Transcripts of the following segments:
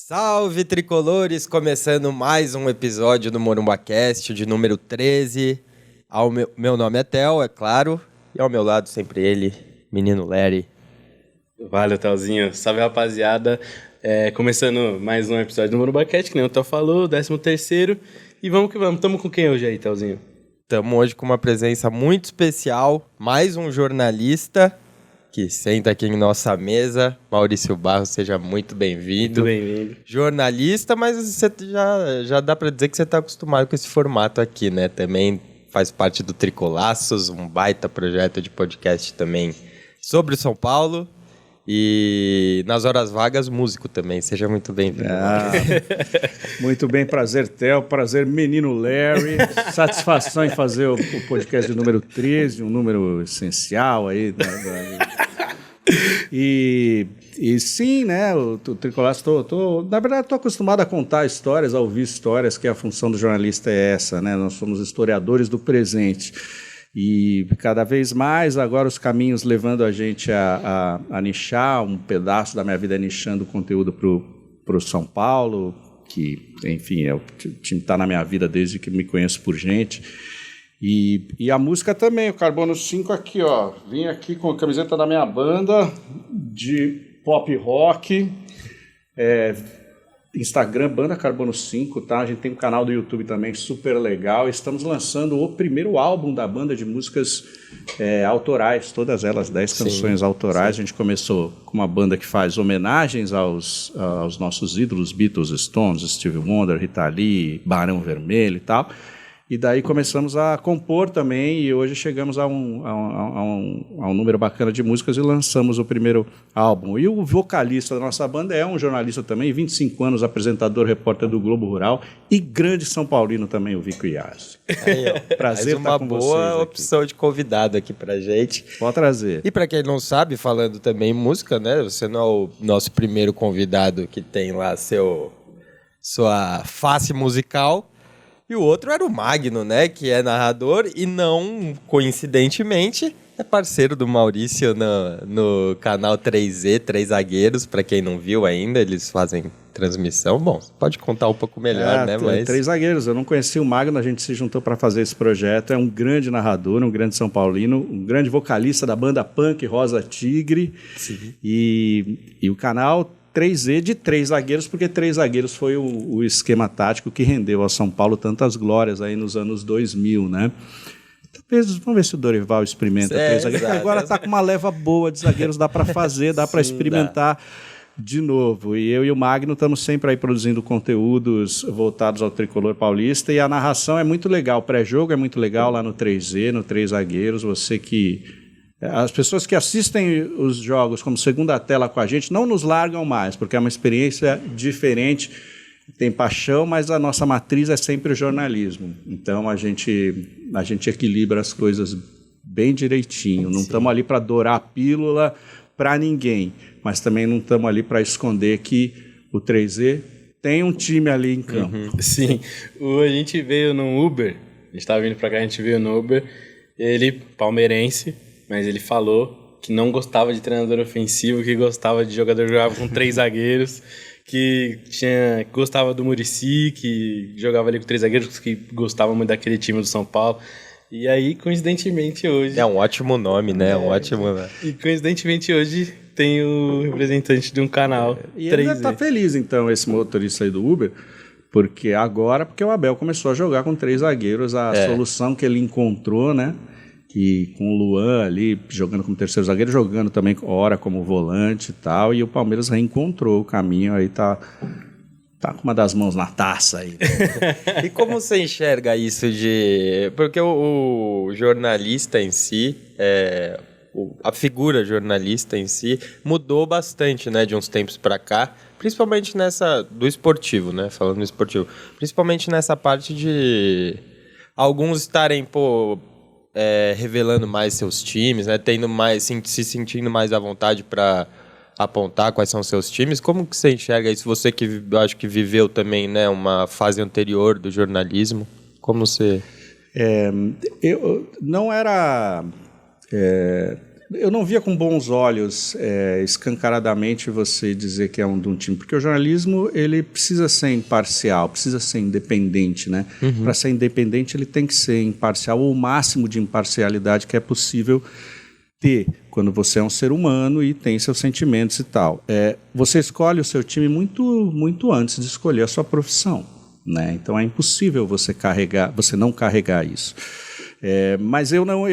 Salve, tricolores! Começando mais um episódio do MorumbaCast, de número 13. Meu nome é Theo, é claro, e ao meu lado sempre ele, menino Larry. Valeu, Thelzinho. Salve, rapaziada. Começando mais um episódio do MorumbaCast, que nem o Theo falou, 13º. E vamos que vamos. Tamo com quem hoje aí, Thelzinho? Estamos hoje com uma presença muito especial, mais um jornalista que senta aqui em nossa mesa. Maurício Barros, seja muito bem-vindo. Muito bem-vindo. Jornalista, mas você já dá para dizer que você está acostumado com esse formato aqui, né? Também faz parte do Tricolaços, um baita projeto de podcast também sobre o São Paulo. E nas horas vagas, músico também. Seja muito bem-vindo. Muito bem, prazer, Theo. Prazer, menino Larry. Satisfação em fazer o podcast de número 13, um número essencial aí. E sim, né, o Tricolaço, na verdade, estou acostumado a contar histórias, a ouvir histórias, que a função do jornalista é essa, né? Nós somos historiadores do presente. E cada vez mais agora os caminhos levando a gente a nichar, um pedaço da minha vida é nichando conteúdo para o São Paulo, que, enfim, o time está na minha vida desde que me conheço por gente. E a música também, o Carbono 5 aqui, ó. Vim aqui com a camiseta da minha banda de pop rock, Instagram, Banda Carbono 5, tá? A gente tem um canal do YouTube também super legal. Estamos lançando o primeiro álbum da banda de músicas autorais, todas elas 10 canções autorais. Sim. A gente começou com uma banda que faz homenagens aos nossos ídolos, Beatles, Stones, Stevie Wonder, Rita Lee, Barão Vermelho e tal. E daí começamos a compor também, e hoje chegamos a um número bacana de músicas e lançamos o primeiro álbum. E o vocalista da nossa banda é um jornalista também, 25 anos, apresentador, repórter do Globo Rural e grande São Paulino também, o Vico Iazzi. Prazer estar com vocês. Uma boa opção de convidado aqui pra gente. Pode trazer. E pra quem não sabe, falando também música, né? Você não é o nosso primeiro convidado que tem lá sua face musical. E o outro era o Magno, né? Que é narrador e não, coincidentemente, é parceiro do Maurício no canal 3Z, Três Zagueiros. Para quem não viu ainda, eles fazem transmissão. Bom, pode contar um pouco melhor, né? Mas... Três Zagueiros. Eu não conhecia o Magno, a gente se juntou para fazer esse projeto. É um grande narrador, um grande São Paulino, um grande vocalista da banda punk Rosa Tigre. Sim. E o canal 3Z de Três Zagueiros, porque Três Zagueiros foi o esquema tático que rendeu ao São Paulo tantas glórias aí nos anos 2000, né? Vamos ver se o Dorival experimenta Três Zagueiros. Agora está com uma leva boa de zagueiros, dá para fazer, dá para experimentar de novo. E eu e o Magno estamos sempre aí produzindo conteúdos voltados ao tricolor paulista, e a narração é muito legal, o pré-jogo é muito legal lá no 3Z, no Três Zagueiros. As pessoas que assistem os jogos como segunda tela com a gente não nos largam mais, porque é uma experiência diferente, tem paixão, mas a nossa matriz é sempre o jornalismo. Então a gente equilibra as coisas bem direitinho. Não estamos ali para dourar a pílula para ninguém, mas também não estamos ali para esconder que o 3Z tem um time ali em campo. Sim, a gente veio no Uber, a gente estava vindo para cá, a gente veio no Uber, ele palmeirense, mas ele falou que não gostava de treinador ofensivo, que gostava de jogador que jogava com 3 zagueiros, que gostava do Muricy, que jogava ali com 3 zagueiros, que gostava muito daquele time do São Paulo. E aí, coincidentemente, hoje... É um ótimo nome, né? E coincidentemente, hoje tem o representante de um canal. E ele deve estar feliz, então, esse motorista aí do Uber, porque o Abel começou a jogar com 3 zagueiros, a solução que ele encontrou, né? Que com o Luan ali jogando como terceiro zagueiro, jogando também hora como volante e tal, e o Palmeiras reencontrou o caminho, aí tá com uma das mãos na taça aí. E como você enxerga isso porque o jornalista em si, a figura jornalista em si mudou bastante, né, de uns tempos para cá, principalmente do esportivo, né, falando do esportivo, principalmente nessa parte de alguns estarem, revelando mais seus times, né? Se sentindo mais à vontade para apontar quais são seus times. Como que você enxerga isso? Você que eu acho que viveu também, né, uma fase anterior do jornalismo. Como você... Eu não era... eu não via com bons olhos escancaradamente você dizer que é de um time, porque o jornalismo ele precisa ser imparcial, precisa ser independente, né? Para ser independente ele tem que ser imparcial, ou o máximo de imparcialidade que é possível ter quando você é um ser humano e tem seus sentimentos e tal. Você escolhe o seu time muito antes de escolher a sua profissão, né? Então é impossível você não carregar isso. Mas eu não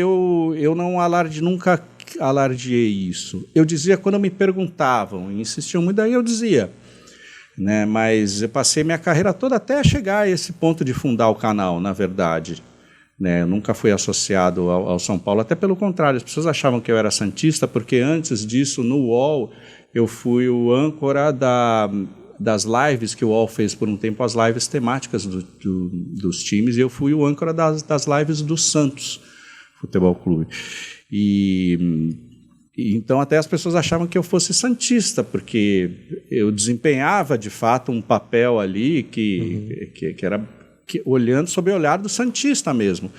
nunca alardeei isso. Eu dizia quando me perguntavam, e insistiam muito, daí eu dizia, né? Mas eu passei minha carreira toda até chegar a esse ponto de fundar o canal, na verdade. Né? Eu nunca fui associado ao São Paulo, até pelo contrário, as pessoas achavam que eu era santista, porque antes disso, no UOL, eu fui o âncora das lives que o UOL fez por um tempo, as lives temáticas dos times, e eu fui o âncora das lives do Santos Futebol Clube. E então até as pessoas achavam que eu fosse santista, porque eu desempenhava de fato um papel ali que era olhando sob o olhar do santista mesmo.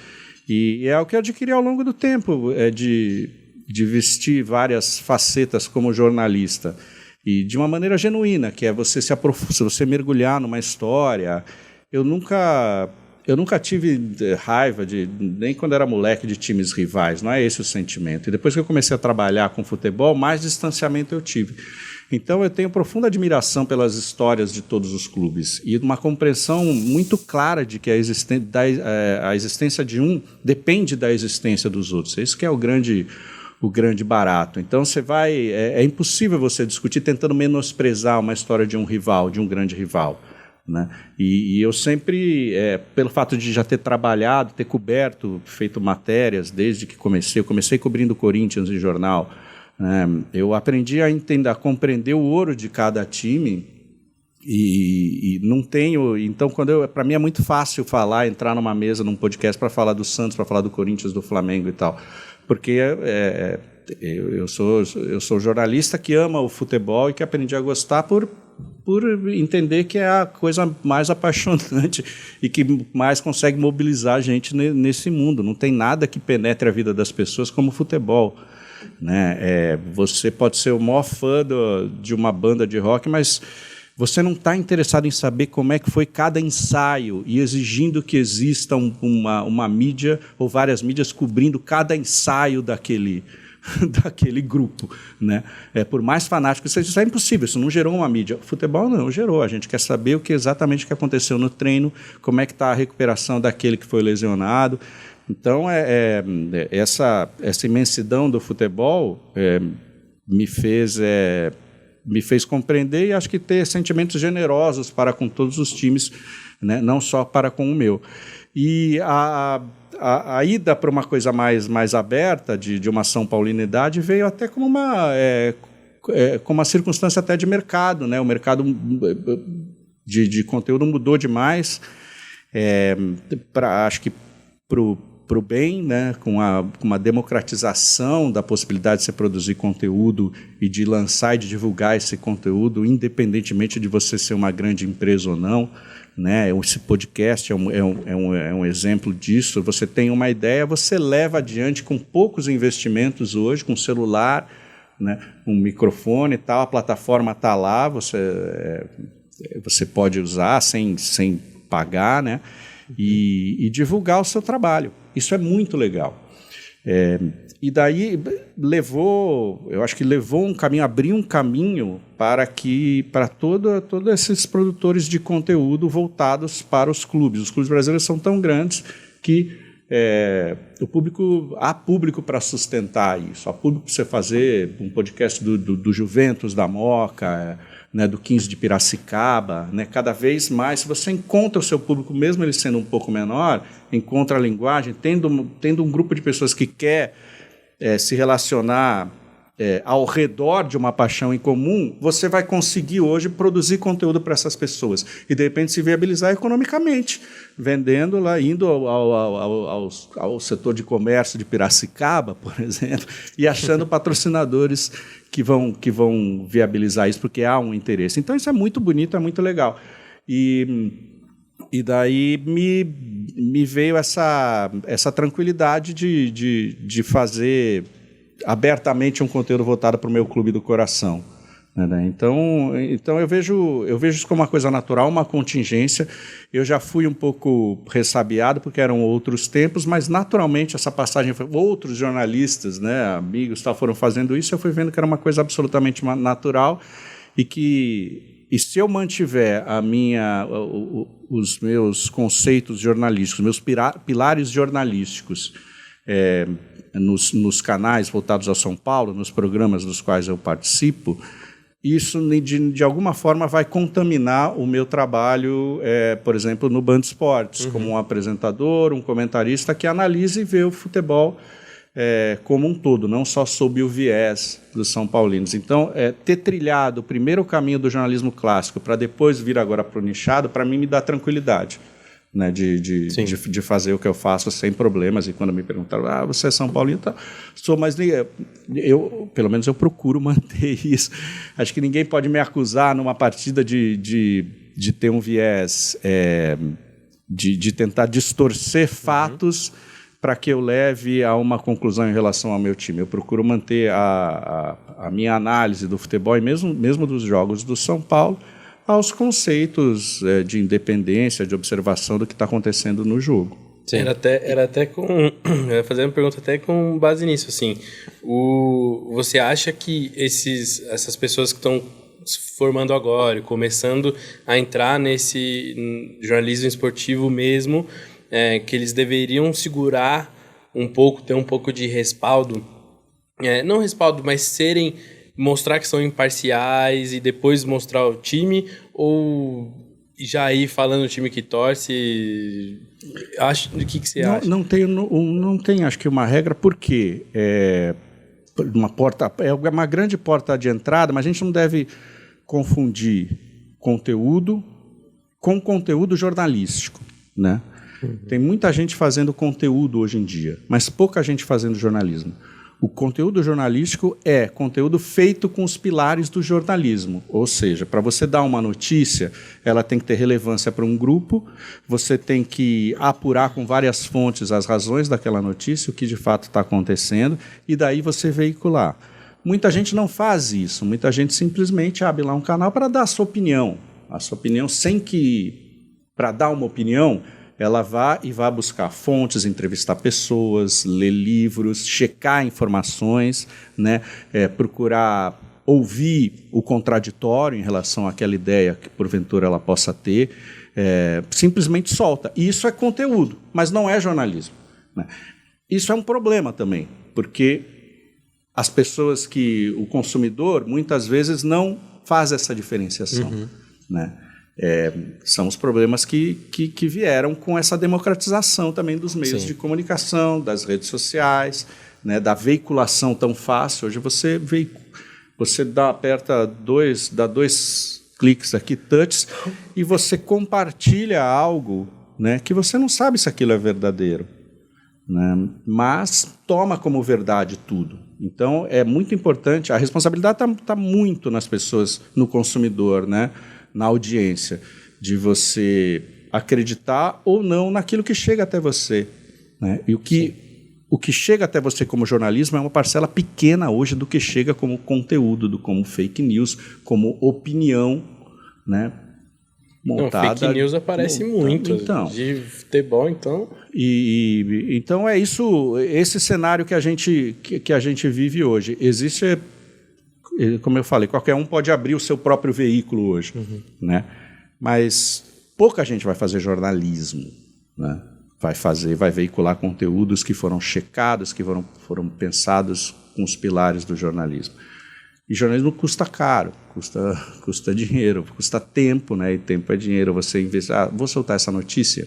E é o que eu adquiri ao longo do tempo, de vestir várias facetas como jornalista. E de uma maneira genuína, que é você se você mergulhar numa história. Eu nunca tive raiva, nem quando era moleque, de times rivais, não é esse o sentimento. E depois que eu comecei a trabalhar com futebol, mais distanciamento eu tive. Então eu tenho profunda admiração pelas histórias de todos os clubes e uma compreensão muito clara de que a existência de um depende da existência dos outros. Isso que é o grande barato. Então você vai... É impossível você discutir tentando menosprezar uma história de um rival, de um grande rival. Né? E eu sempre, pelo fato de já ter trabalhado, ter coberto, feito matérias desde que eu comecei cobrindo o Corinthians em jornal, eu aprendi a compreender o ouro de cada time e não tenho... Então, para mim é muito fácil entrar numa mesa, num podcast para falar do Santos, para falar do Corinthians, do Flamengo e tal, porque eu sou jornalista que ama o futebol e que aprendi a gostar por entender que é a coisa mais apaixonante e que mais consegue mobilizar a gente nesse mundo. Não tem nada que penetre a vida das pessoas como o futebol. Né? Você pode ser o maior fã de uma banda de rock, mas você não está interessado em saber como é que foi cada ensaio e exigindo que exista uma mídia ou várias mídias cobrindo cada ensaio daquele grupo. Né? Por mais fanático que seja, isso é impossível, isso não gerou uma mídia. O futebol não gerou, a gente quer saber exatamente o que aconteceu no treino, como é que está a recuperação daquele que foi lesionado. Então, essa imensidão do futebol me fez compreender e acho que ter sentimentos generosos para com todos os times, né? Não só para com o meu. E a ida para uma coisa mais aberta, de uma São Paulinidade, veio até como uma circunstância até de mercado. Né? O mercado de conteúdo mudou demais, acho que para o bem, né? com uma democratização da possibilidade de você produzir conteúdo e de lançar e de divulgar esse conteúdo, independentemente de você ser uma grande empresa ou não. Né? Esse podcast é um exemplo disso. Você tem uma ideia, você leva adiante com poucos investimentos hoje, com celular, né? Um microfone e tal, a plataforma está lá, você pode usar sem pagar, né? E divulgar o seu trabalho. Isso é muito legal. E daí eu acho que levou um caminho, abriu um caminho para todos esses produtores de conteúdo voltados para os clubes. Os clubes brasileiros são tão grandes que há público para sustentar isso. Há público para você fazer um podcast do Juventus, da Moca, né, do 15 de Piracicaba. Né? Cada vez mais, se você encontra o seu público, mesmo ele sendo um pouco menor, encontra a linguagem, tendo um grupo de pessoas que quer se relacionar ao redor de uma paixão em comum, você vai conseguir hoje produzir conteúdo para essas pessoas e, de repente, se viabilizar economicamente, vendendo lá, indo ao setor de comércio de Piracicaba, por exemplo, e achando patrocinadores que vão viabilizar isso, porque há um interesse. Então, isso é muito bonito, é muito legal. E daí me veio essa tranquilidade de fazer abertamente um conteúdo voltado para o meu clube do coração. Né? Então eu vejo isso como uma coisa natural, uma contingência. Eu já fui um pouco ressabiado porque eram outros tempos, mas naturalmente essa passagem foi, outros jornalistas, né, amigos, foram fazendo isso. Eu fui vendo que era uma coisa absolutamente natural e se eu mantiver os meus conceitos jornalísticos, meus pilares jornalísticos nos canais voltados a São Paulo, nos programas dos quais eu participo, isso, de alguma forma, vai contaminar o meu trabalho, por exemplo, no Band Esportes, como um apresentador, um comentarista que analisa e vê o futebol como um todo, não só sob o viés dos São Paulinos. Então, ter trilhado primeiro o caminho do jornalismo clássico para depois vir agora para o nichado, para mim me dá tranquilidade, né, de fazer o que eu faço sem problemas. E quando me perguntaram, você é São Paulino? Tá. Sou, mas pelo menos eu procuro manter isso. Acho que ninguém pode me acusar numa partida de ter um viés, de tentar distorcer fatos para que eu leve a uma conclusão em relação ao meu time. Eu procuro manter a minha análise do futebol e mesmo dos jogos do São Paulo aos conceitos de independência, de observação do que está acontecendo no jogo. Sim. Era até com... Eu ia fazer uma pergunta até com base nisso, assim. Você acha que essas pessoas que estão se formando agora, começando a entrar nesse jornalismo esportivo mesmo, que eles deveriam segurar um pouco, ter um pouco de respaldo, não respaldo, mas mostrar que são imparciais e depois mostrar o time, ou já ir falando o time que torce? O que você acha? Não tem, acho que uma regra, porque é uma grande porta de entrada, mas a gente não deve confundir conteúdo com conteúdo jornalístico, né? Tem muita gente fazendo conteúdo hoje em dia, mas pouca gente fazendo jornalismo. O conteúdo jornalístico é conteúdo feito com os pilares do jornalismo. Ou seja, para você dar uma notícia, ela tem que ter relevância para um grupo, você tem que apurar com várias fontes as razões daquela notícia, o que de fato está acontecendo, e daí você veicular. Muita gente não faz isso, muita gente simplesmente abre lá um canal para dar a sua opinião. A sua opinião para dar uma opinião, ela vai buscar fontes, entrevistar pessoas, ler livros, checar informações, né? Procurar ouvir o contraditório em relação àquela ideia que porventura ela possa ter, simplesmente solta. E isso é conteúdo, mas não é jornalismo, né? Isso é um problema também, porque as pessoas o consumidor, muitas vezes não faz essa diferenciação, né? São os problemas que vieram com essa democratização também dos meios de comunicação, das redes sociais, né, da veiculação tão fácil. Hoje você aperta dá dois cliques aqui, touches, e você compartilha algo, né, que você não sabe se aquilo é verdadeiro, né, mas toma como verdade tudo. Então é muito importante, a responsabilidade está muito nas pessoas, no consumidor, né, na audiência, de você acreditar ou não naquilo que chega até você, né? E o que chega até você como jornalismo é uma parcela pequena hoje do que chega como conteúdo, como fake news, como opinião, né? Montada. Fake news aparece muito, então, de futebol, então. Então é isso, esse cenário que a gente vive hoje. Existe, como eu falei, qualquer um pode abrir o seu próprio veículo hoje, né? Mas pouca gente vai fazer jornalismo, né? Vai veicular conteúdos que foram checados, que foram pensados com os pilares do jornalismo. E jornalismo custa caro, custa dinheiro, custa tempo, né? E tempo é dinheiro. Você investe, vou soltar essa notícia,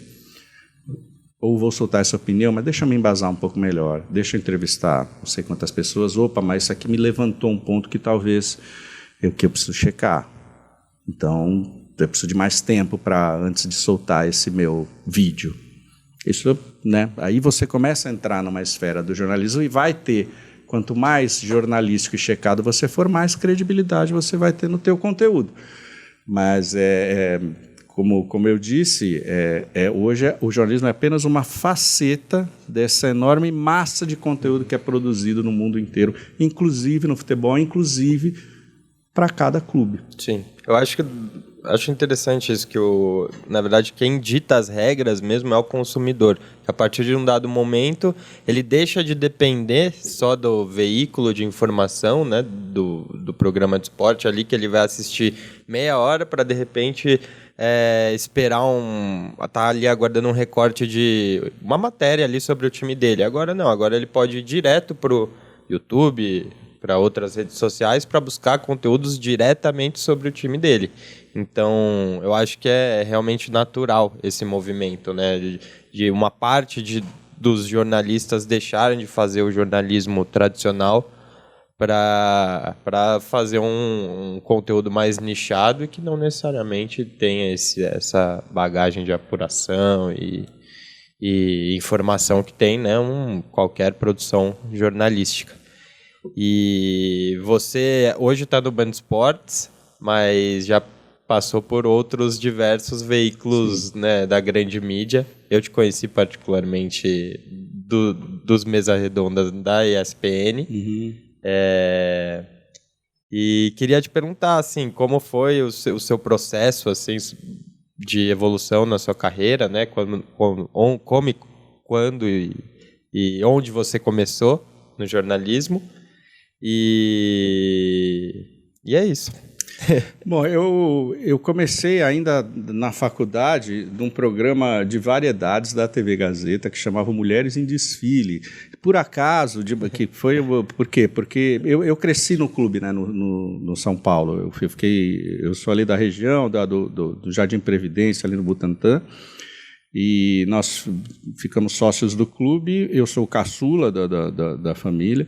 ou vou soltar essa opinião, mas deixa eu me embasar um pouco melhor, deixa eu entrevistar não sei quantas pessoas, mas isso aqui me levantou um ponto que talvez eu preciso checar. Então, eu preciso de mais tempo antes de soltar esse meu vídeo. Isso, né? Aí você começa a entrar numa esfera do jornalismo e vai ter, quanto mais jornalístico e checado você for, mais credibilidade você vai ter no teu conteúdo. Mas como eu disse, hoje o jornalismo é apenas uma faceta dessa enorme massa de conteúdo que é produzido no mundo inteiro, inclusive no futebol, inclusive para cada clube. Sim, eu acho interessante isso, que na verdade quem dita as regras mesmo é o consumidor. A partir de um dado momento, ele deixa de depender só do veículo de informação, né, do programa de esporte ali, que ele vai assistir meia hora para, de repente, esperar tá ali aguardando um recorte de uma matéria ali sobre o time dele. Agora não, agora ele pode ir direto pro YouTube, para outras redes sociais, para buscar conteúdos diretamente sobre o time dele. Então, eu acho que é realmente natural esse movimento, né? De uma parte dos jornalistas deixarem de fazer o jornalismo tradicional para fazer um conteúdo mais nichado e que não necessariamente tenha essa bagagem de apuração e informação que tem, né, qualquer produção jornalística. E você hoje está no Band Esportes, mas já passou por outros diversos veículos, né, da grande mídia. Eu te conheci particularmente dos Mesa Redonda da ESPN. Uhum. E queria te perguntar, assim, como foi o seu processo, assim, de evolução na sua carreira, né? Quando e onde você começou no jornalismo. E é isso. Bom, eu comecei ainda na faculdade num programa de variedades da TV Gazeta que chamava Mulheres em Desfile. Por acaso, por quê? Porque eu cresci no clube, né, no São Paulo. Eu sou ali da região, do Jardim Previdência, ali no Butantã, e nós ficamos sócios do clube. Eu sou o caçula da família.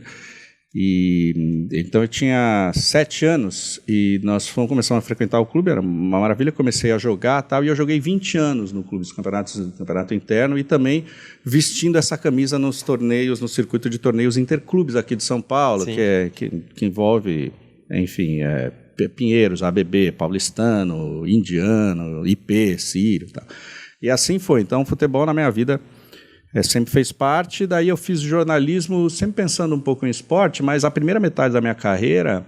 E então eu tinha 7 anos e nós começamos a frequentar o clube, era uma maravilha, comecei a jogar tal, e eu joguei 20 anos no clube, campeonato interno, e também vestindo essa camisa nos torneios, no circuito de torneios interclubes aqui de São Paulo, que envolve, enfim, Pinheiros, ABB, Paulistano, Indiano, IP, Sírio e tal. E assim foi. Então o futebol na minha vida sempre fez parte. Daí eu fiz jornalismo sempre pensando um pouco em esporte, mas a primeira metade da minha carreira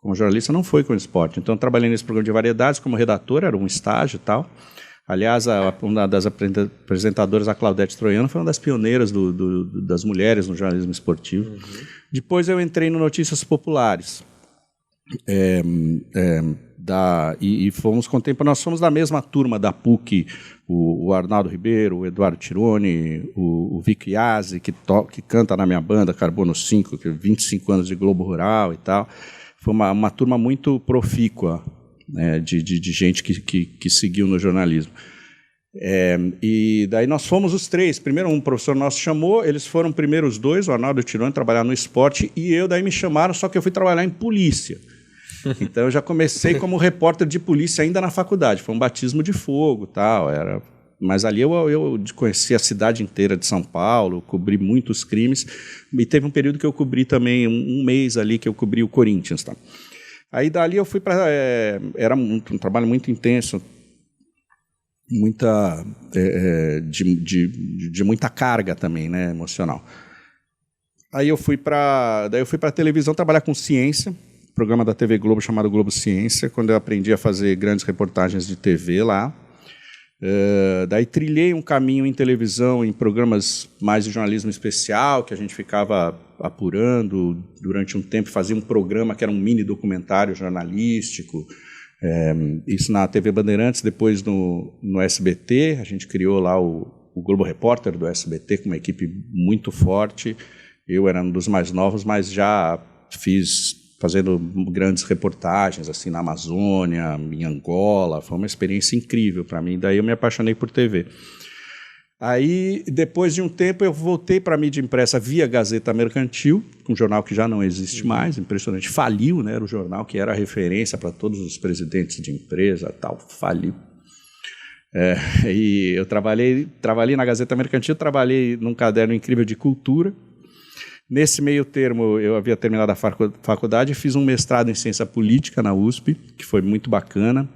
como jornalista não foi com esporte. Então eu trabalhei nesse programa de variedades como redator, era um estágio e tal. Aliás, uma das apresentadoras, a Claudete Troiano, foi uma das pioneiras das mulheres no jornalismo esportivo. Uhum. Depois eu entrei no Notícias Populares. E fomos contemporâneos. Nós somos da mesma turma da PUC, o Arnaldo Ribeiro, o Eduardo Tironi, o Vic Yazzi, que canta na minha banda Carbono 5, que 25 anos de Globo Rural e tal. Foi uma turma muito profícua, né, de gente que seguiu no jornalismo. E daí nós fomos os três. Primeiro um professor nosso chamou, eles foram primeiro os dois, o Arnaldo e o Tironi, trabalhar no esporte, e eu daí me chamaram, só que eu fui trabalhar em polícia. Então eu já comecei como repórter de polícia ainda na faculdade. Foi um batismo de fogo, tal. Mas ali eu conheci a cidade inteira de São Paulo, cobri muitos crimes, e teve um período que eu cobri também, um mês ali que eu cobri o Corinthians. Tá? Aí dali eu fui para... Era um trabalho muito intenso, de muita carga também, né, emocional. Aí eu fui para a televisão trabalhar com ciência, programa da TV Globo chamado Globo Ciência, quando eu aprendi a fazer grandes reportagens de TV lá. Daí trilhei um caminho em televisão, em programas mais de jornalismo especial, que a gente ficava apurando durante um tempo, fazia um programa que era um mini documentário jornalístico, isso na TV Bandeirantes, depois no SBT, a gente criou lá o Globo Repórter do SBT, com uma equipe muito forte. Eu era um dos mais novos, mas já fazendo grandes reportagens assim na Amazônia, em Angola. Foi uma experiência incrível para mim. Daí eu me apaixonei por TV. Aí, depois de um tempo, eu voltei para a mídia impressa via Gazeta Mercantil, um jornal que já não existe mais, impressionante. Faliu, né? Era o jornal que era a referência para todos os presidentes de empresa, tal, faliu. E eu trabalhei na Gazeta Mercantil, trabalhei num caderno incrível de cultura. Nesse meio termo, eu havia terminado a faculdade e fiz um mestrado em ciência política na USP, que foi muito bacana.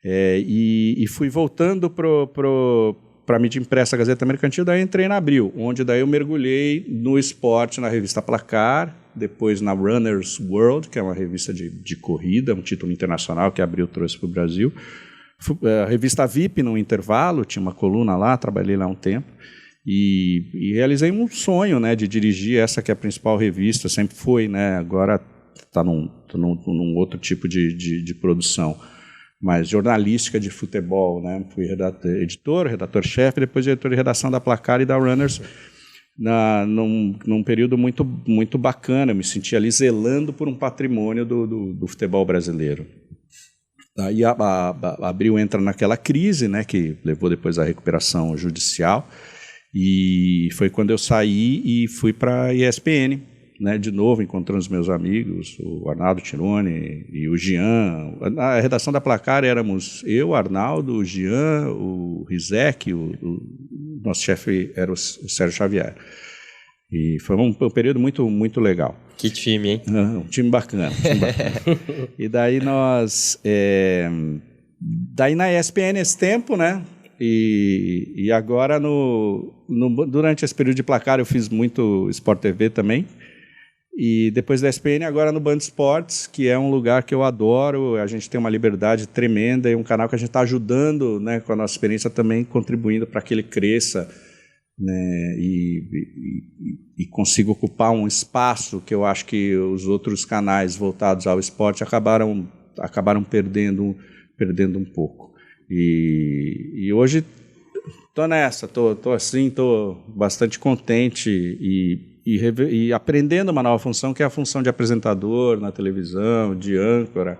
E fui voltando para a mídia impressa, a Gazeta Mercantil, daí entrei na Abril, onde daí eu mergulhei no esporte, na revista Placar, depois na Runner's World, que é uma revista de corrida, um título internacional que a Abril trouxe para o Brasil. A revista VIP, no intervalo, tinha uma coluna lá, trabalhei lá um tempo, e realizei um sonho, né, de dirigir essa que é a principal revista, sempre foi, né, agora está num outro tipo de produção, mas jornalística de futebol, né? Fui redator-chefe, depois diretor de redação da Placar e da Runners, num período muito, muito bacana. Eu me senti ali zelando por um patrimônio do futebol brasileiro. Aí a Abril entra naquela crise, né, que levou depois à recuperação judicial, e foi quando eu saí e fui para a ESPN, né, de novo, encontrando os meus amigos, o Arnaldo Tironi e o Jean. Na redação da Placar éramos eu, Arnaldo, o Jean, o Rizek, o nosso chefe era o Sérgio Xavier. E foi um período muito, muito legal. Que time, hein? Um time bacana. E daí daí na ESPN esse tempo, né? E agora, durante esse período de Placar, eu fiz muito Sport TV também. E depois da ESPN, agora no Band Esportes, que é um lugar que eu adoro, a gente tem uma liberdade tremenda e um canal que a gente está ajudando, né, com a nossa experiência também, contribuindo para que ele cresça, né, e consiga ocupar um espaço que eu acho que os outros canais voltados ao esporte acabaram perdendo um pouco. E hoje estou nessa, estou bastante contente e aprendendo uma nova função, que é a função de apresentador na televisão, de âncora,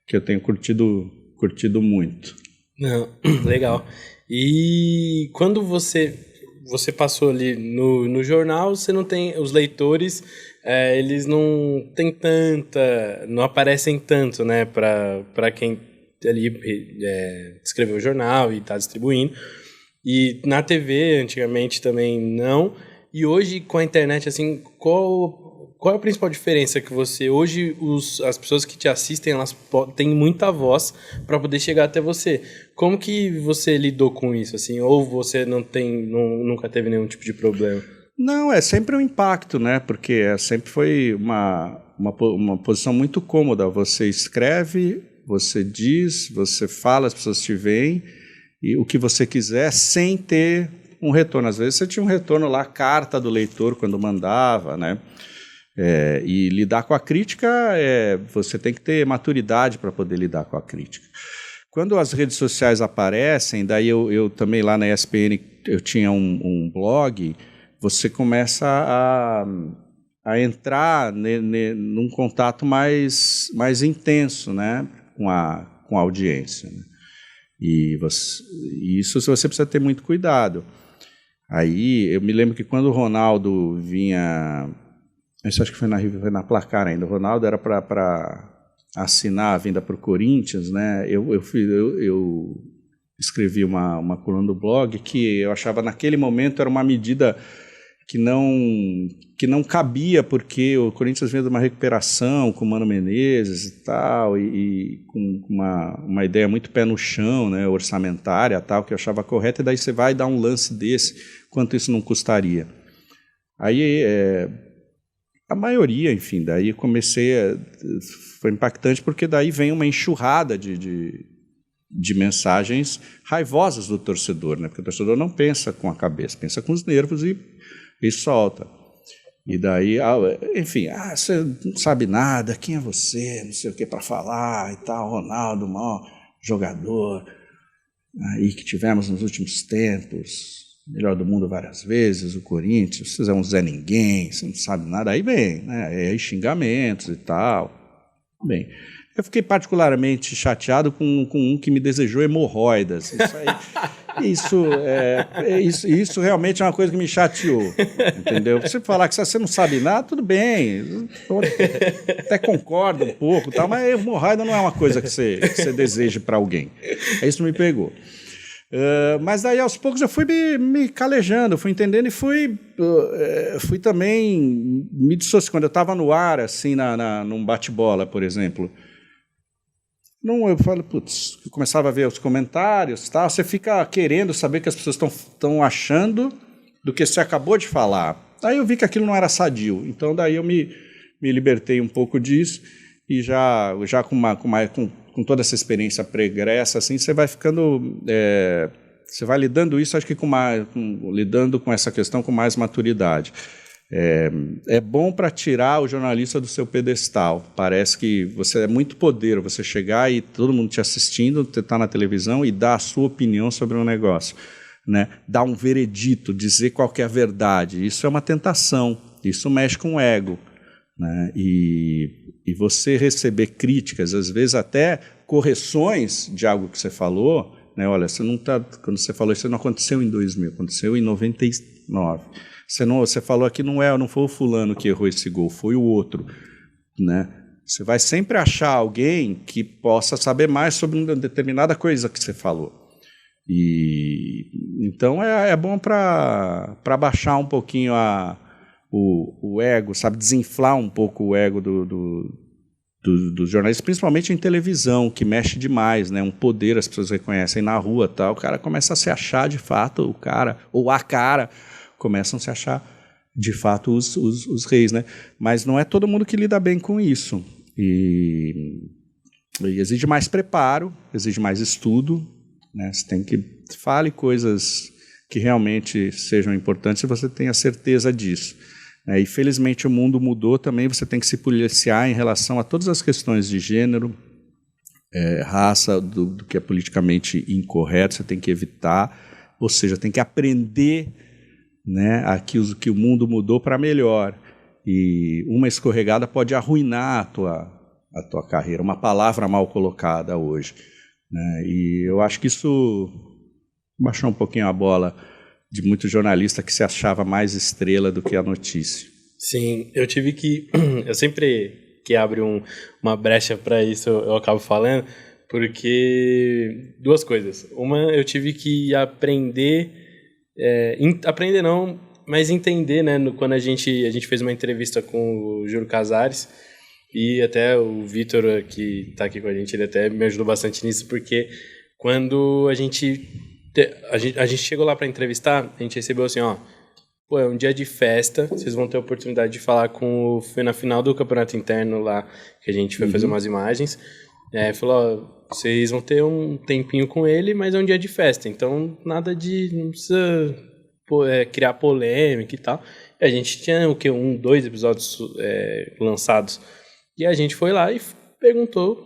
que eu tenho curtido muito. Não, legal. E quando você passou ali no jornal, você não tem os leitores, eles não tem não aparecem tanto, né, para quem ali escreveu o jornal e está distribuindo. E na TV, antigamente também não. E hoje, com a internet, assim, qual é a principal diferença que hoje as pessoas que te assistem, elas têm muita voz para poder chegar até você. Como que você lidou com isso, assim? Ou você nunca teve nenhum tipo de problema? Não, é sempre um impacto, né? Porque sempre foi uma posição muito cômoda. Você escreve, você diz, você fala, as pessoas te veem, e o que você quiser, sem ter um retorno. Às vezes você tinha um retorno lá, carta do leitor quando mandava, né? E lidar com a crítica, você tem que ter maturidade para poder lidar com a crítica. Quando as redes sociais aparecem, daí eu também lá na ESPN eu tinha um blog, você começa a entrar num contato mais intenso, né, com a audiência, né? E isso você precisa ter muito cuidado. Aí eu me lembro que quando o Ronaldo vinha, isso acho que foi na Placar ainda, o Ronaldo era para assinar a vinda para o Corinthians, né? Eu escrevi uma coluna do blog que eu achava naquele momento era uma medida que não cabia, porque o Corinthians vinha de uma recuperação com o Mano Menezes e tal, e com uma ideia muito pé no chão, né, orçamentária tal, que eu achava correta, e daí você vai dar um lance desse, quanto isso não custaria. Aí a maioria, enfim, daí foi impactante, porque daí vem uma enxurrada de mensagens raivosas do torcedor, né, porque o torcedor não pensa com a cabeça, pensa com os nervos e solta. E daí, enfim, você não sabe nada, quem é você, não sei o que para falar e tal, Ronaldo, o maior jogador aí que tivemos nos últimos tempos, melhor do mundo várias vezes, o Corinthians, você é um Zé Ninguém, você não sabe nada, aí vem, né, aí xingamentos e tal. Bem, eu fiquei particularmente chateado com um que me desejou hemorroidas. Isso realmente é uma coisa que me chateou, entendeu? Você falar que você não sabe nada, tudo bem, até concordo um pouco, tal, mas hemorroida não é uma coisa que você deseja para alguém. Isso me pegou. Mas daí aos poucos eu fui me calejando, fui entendendo e fui também me dissociando. Quando eu estava no ar, assim, num bate-bola, por exemplo, Não, eu falo, putz, eu começava a ver os comentários, tá? Você fica querendo saber o que as pessoas estão achando do que você acabou de falar. Aí eu vi que aquilo não era sadio, então daí eu me libertei um pouco disso e já com toda essa experiência pregressa, assim, você vai ficando, você vai lidando isso, acho que lidando com essa questão com mais maturidade. É bom para tirar o jornalista do seu pedestal. Parece que você é muito poder, você chegar e todo mundo te assistindo, você está na televisão e dar a sua opinião sobre um negócio, né? Dar um veredito, dizer qual que é a verdade. Isso é uma tentação, isso mexe com o ego, né? E você receber críticas, às vezes até correções de algo que você falou, né? Olha, quando você falou isso não aconteceu em 2000, aconteceu em 99. Você falou aqui, não foi o fulano que errou esse gol, foi o outro, né? Você vai sempre achar alguém que possa saber mais sobre uma determinada coisa que você falou. Então é bom para baixar um pouquinho o ego, sabe? Desinflar um pouco o ego dos jornalistas, principalmente em televisão, que mexe demais, né? Um poder, as pessoas reconhecem na rua, tal, o cara começa a se achar de fato o cara, ou a cara, começam a se achar de fato os reis, né? Mas não é todo mundo que lida bem com isso. E exige mais preparo, exige mais estudo, né? Você tem que fale coisas que realmente sejam importantes e você tenha certeza disso. E felizmente o mundo mudou também, você tem que se policiar em relação a todas as questões de gênero, raça, do que é politicamente incorreto, você tem que evitar, ou seja, tem que aprender, né, que o mundo mudou para melhor. E uma escorregada pode arruinar a tua carreira, uma palavra mal colocada hoje, né? E eu acho que isso baixou um pouquinho a bola de muito jornalista que se achava mais estrela do que a notícia. Sim, eu sempre que abre uma brecha para isso, eu acabo falando, porque duas coisas. Uma, eu tive que aprender não, mas entender, né, quando a gente fez uma entrevista com o Júlio Casares, e até o Vitor, que está aqui com a gente, ele até me ajudou bastante nisso, porque quando a gente chegou lá para entrevistar, a gente recebeu assim, pô, é um dia de festa, vocês vão ter a oportunidade de falar foi na final do campeonato interno lá, que a gente foi fazer umas imagens, falou, vocês vão ter um tempinho com ele, mas é um dia de festa, então não precisa criar polêmica e tal. E a gente tinha dois episódios lançados, e a gente foi lá e perguntou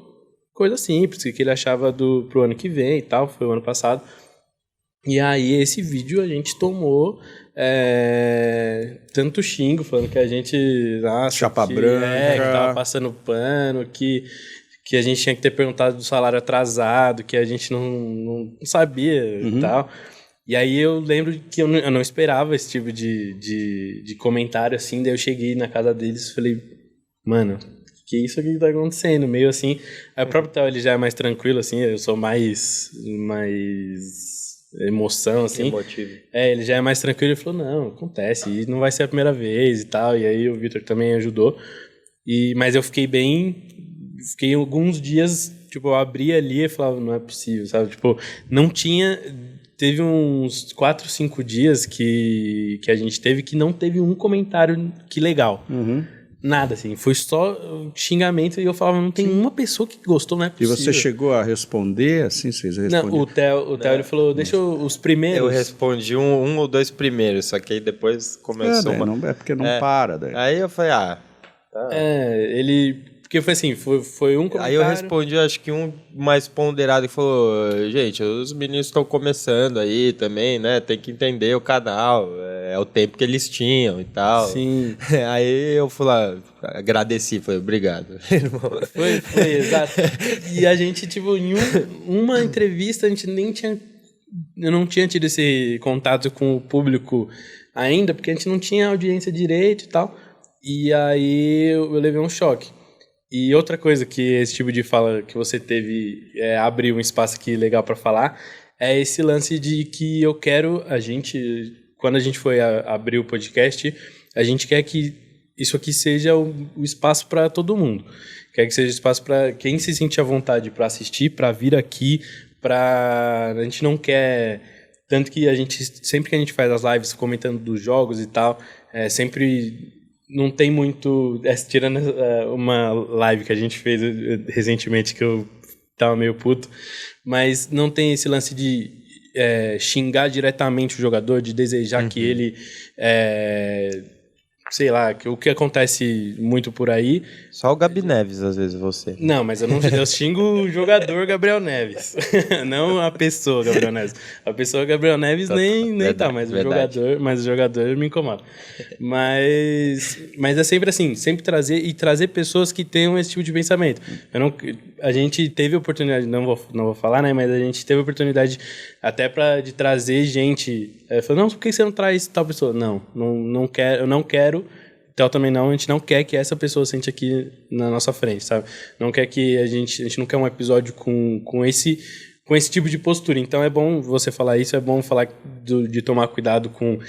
coisa simples, o que ele achava pro ano que vem e tal, foi o ano passado. E aí esse vídeo a gente tomou tanto xingo, falando que a gente... Chapa branca. Que tava passando pano, que a gente tinha que ter perguntado do salário atrasado, que a gente não sabia e tal. E aí eu lembro que eu não esperava esse tipo de comentário, assim, daí eu cheguei na casa deles e falei, mano, que isso aqui que tá acontecendo? Meio assim... Aí o próprio Theo, ele já é mais tranquilo, assim, eu sou mais emoção, assim. Emotivo. Ele já é mais tranquilo, ele falou, não, acontece, e não vai ser a primeira vez e tal, e aí o Vitor também ajudou. Mas eu fiquei alguns dias, tipo, eu abri ali e falava, não é possível, sabe? Tipo, não tinha... Teve uns 4, 5 dias que a gente teve que não teve um comentário que legal. Nada, assim. Foi só xingamento e eu falava, não tem uma pessoa que gostou, não é possível. E você chegou a responder, assim, vocês responderam? Não, o Theo ele falou, deixa os primeiros... Eu respondi um ou dois primeiros, só que aí depois começou É porque não para. Daí. Aí eu falei, tá. Porque foi assim, foi um comentário... Aí eu respondi, acho que um mais ponderado, que falou, gente, os meninos estão começando aí também, né? Tem que entender o canal, é o tempo que eles tinham e tal. Sim. Aí eu fui lá, agradeci, falei, obrigado. Foi, exato. E a gente, tipo, em uma entrevista, a gente eu não tinha tido esse contato com o público ainda, porque a gente não tinha audiência direito e tal. E aí eu levei um choque. E outra coisa que esse tipo de fala que você teve abrir um espaço aqui legal para falar é esse lance de que quando a gente foi abrir o podcast, a gente quer que isso aqui seja o espaço para todo mundo. Quer que seja espaço para quem se sentir à vontade para assistir, para vir aqui, a gente não quer... Tanto que sempre que a gente faz as lives comentando dos jogos e tal, sempre não tem muito... tirando uma live que a gente fez recentemente, que eu tava meio puto, mas não tem esse lance de xingar diretamente o jogador, de desejar que ele... sei lá, o que acontece muito por aí. Só o Gabi Neves, às vezes, você. Não, mas eu xingo o jogador Gabriel Neves. Não a pessoa Gabriel Neves. A pessoa Gabriel Neves nem tá, mas o jogador me incomoda. Mas é sempre assim, sempre trazer pessoas que tenham esse tipo de pensamento. A gente teve a oportunidade, não vou falar, né, mas a gente teve a oportunidade até de trazer gente. Falou, não, por que você não traz tal pessoa? Não quero, eu não quero. Então também não, a gente não quer que essa pessoa sente aqui na nossa frente, sabe? Não quer que a gente não quer um episódio com esse tipo de postura. Então é bom você falar isso, é bom falar de tomar cuidado com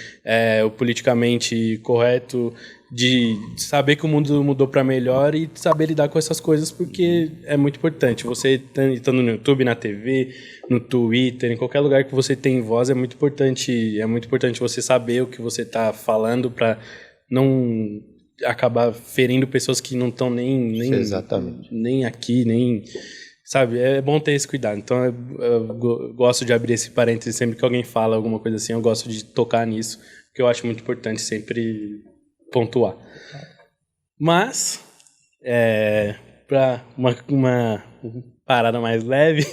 o politicamente correto, de saber que o mundo mudou para melhor e saber lidar com essas coisas, porque é muito importante. Você estando no YouTube, na TV, no Twitter, em qualquer lugar que você tem voz, é muito importante você saber o que você está falando para não acabar ferindo pessoas que não estão nem aqui, nem... Sabe? É bom ter esse cuidado. Então, eu gosto de abrir esse parênteses sempre que alguém fala alguma coisa assim, eu gosto de tocar nisso, porque eu acho muito importante sempre pontuar. Mas, para uma parada mais leve,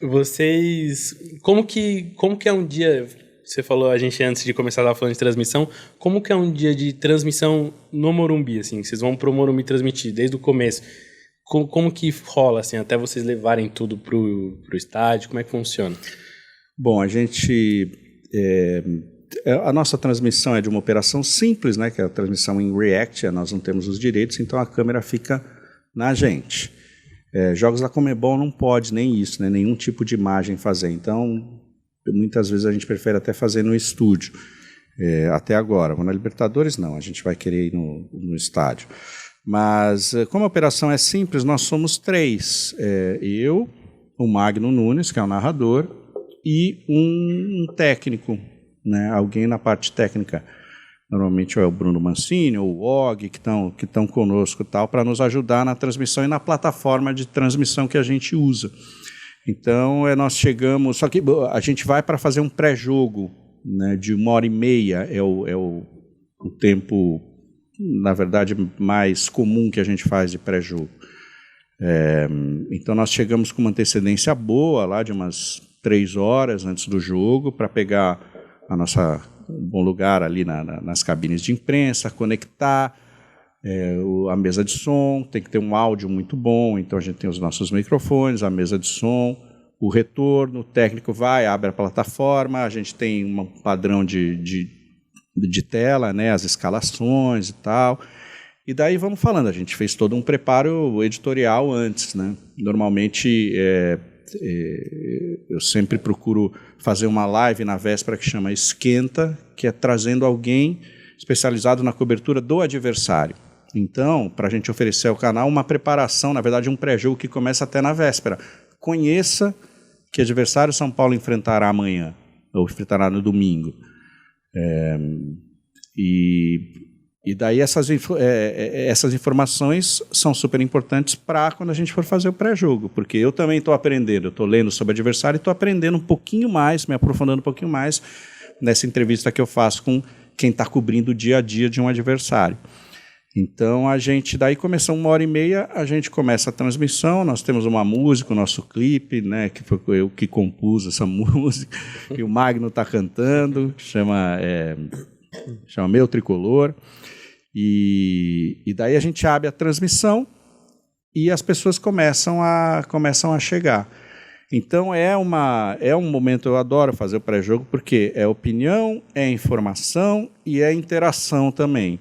vocês... Como que é um dia... Você falou, a gente antes de começar estava falando de transmissão, como que é um dia de transmissão no Morumbi, assim? Vocês vão pro Morumbi transmitir desde o começo. Como que rola, assim, até vocês levarem tudo pro estádio? Como é que funciona? Bom, a nossa transmissão é de uma operação simples, né? Que é a transmissão em React, nós não temos os direitos, então a câmera fica na gente. Jogos da Conmebol não pode nem isso, né? Nenhum tipo de imagem fazer, então... Muitas vezes a gente prefere até fazer no estúdio, até agora. Na Libertadores, não, a gente vai querer ir no estádio. Mas, como a operação é simples, nós somos 3. Eu, o Magno Nunes, que é o narrador, e um técnico, né, alguém na parte técnica. Normalmente é o Bruno Mancini ou o Og, que estão conosco, para nos ajudar na transmissão e na plataforma de transmissão que a gente usa. Então, nós chegamos... Só que a gente vai para fazer um pré-jogo, né, de 1h30, é o tempo, na verdade, mais comum que a gente faz de pré-jogo. Então, nós chegamos com uma antecedência boa, lá de umas 3 horas antes do jogo, para pegar um bom lugar ali nas cabines de imprensa, conectar a mesa de som, tem que ter um áudio muito bom, então a gente tem os nossos microfones, a mesa de som, o retorno, o técnico abre a plataforma, a gente tem um padrão de tela, né, as escalações e tal, e daí vamos falando, a gente fez todo um preparo editorial antes, né? Normalmente eu sempre procuro fazer uma live na véspera que chama Esquenta, que é trazendo alguém especializado na cobertura do adversário. Então, para a gente oferecer ao canal uma preparação, na verdade um pré-jogo que começa até na véspera. Conheça que adversário São Paulo enfrentará amanhã, ou enfrentará no domingo. E daí essas informações são super importantes para quando a gente for fazer o pré-jogo, porque eu também estou aprendendo, eu estou lendo sobre o adversário e estou aprendendo um pouquinho mais, me aprofundando um pouquinho mais nessa entrevista que eu faço com quem está cobrindo o dia a dia de um adversário. Então, a gente, daí começou 1h30, a gente começa a transmissão, nós temos uma música, o nosso clipe, né, que foi eu que compus essa música, e o Magno está cantando, chama Meu Tricolor, e daí a gente abre a transmissão e as pessoas começam a chegar. Então, é um momento, eu adoro fazer o pré-jogo, porque é opinião, é informação e é interação também.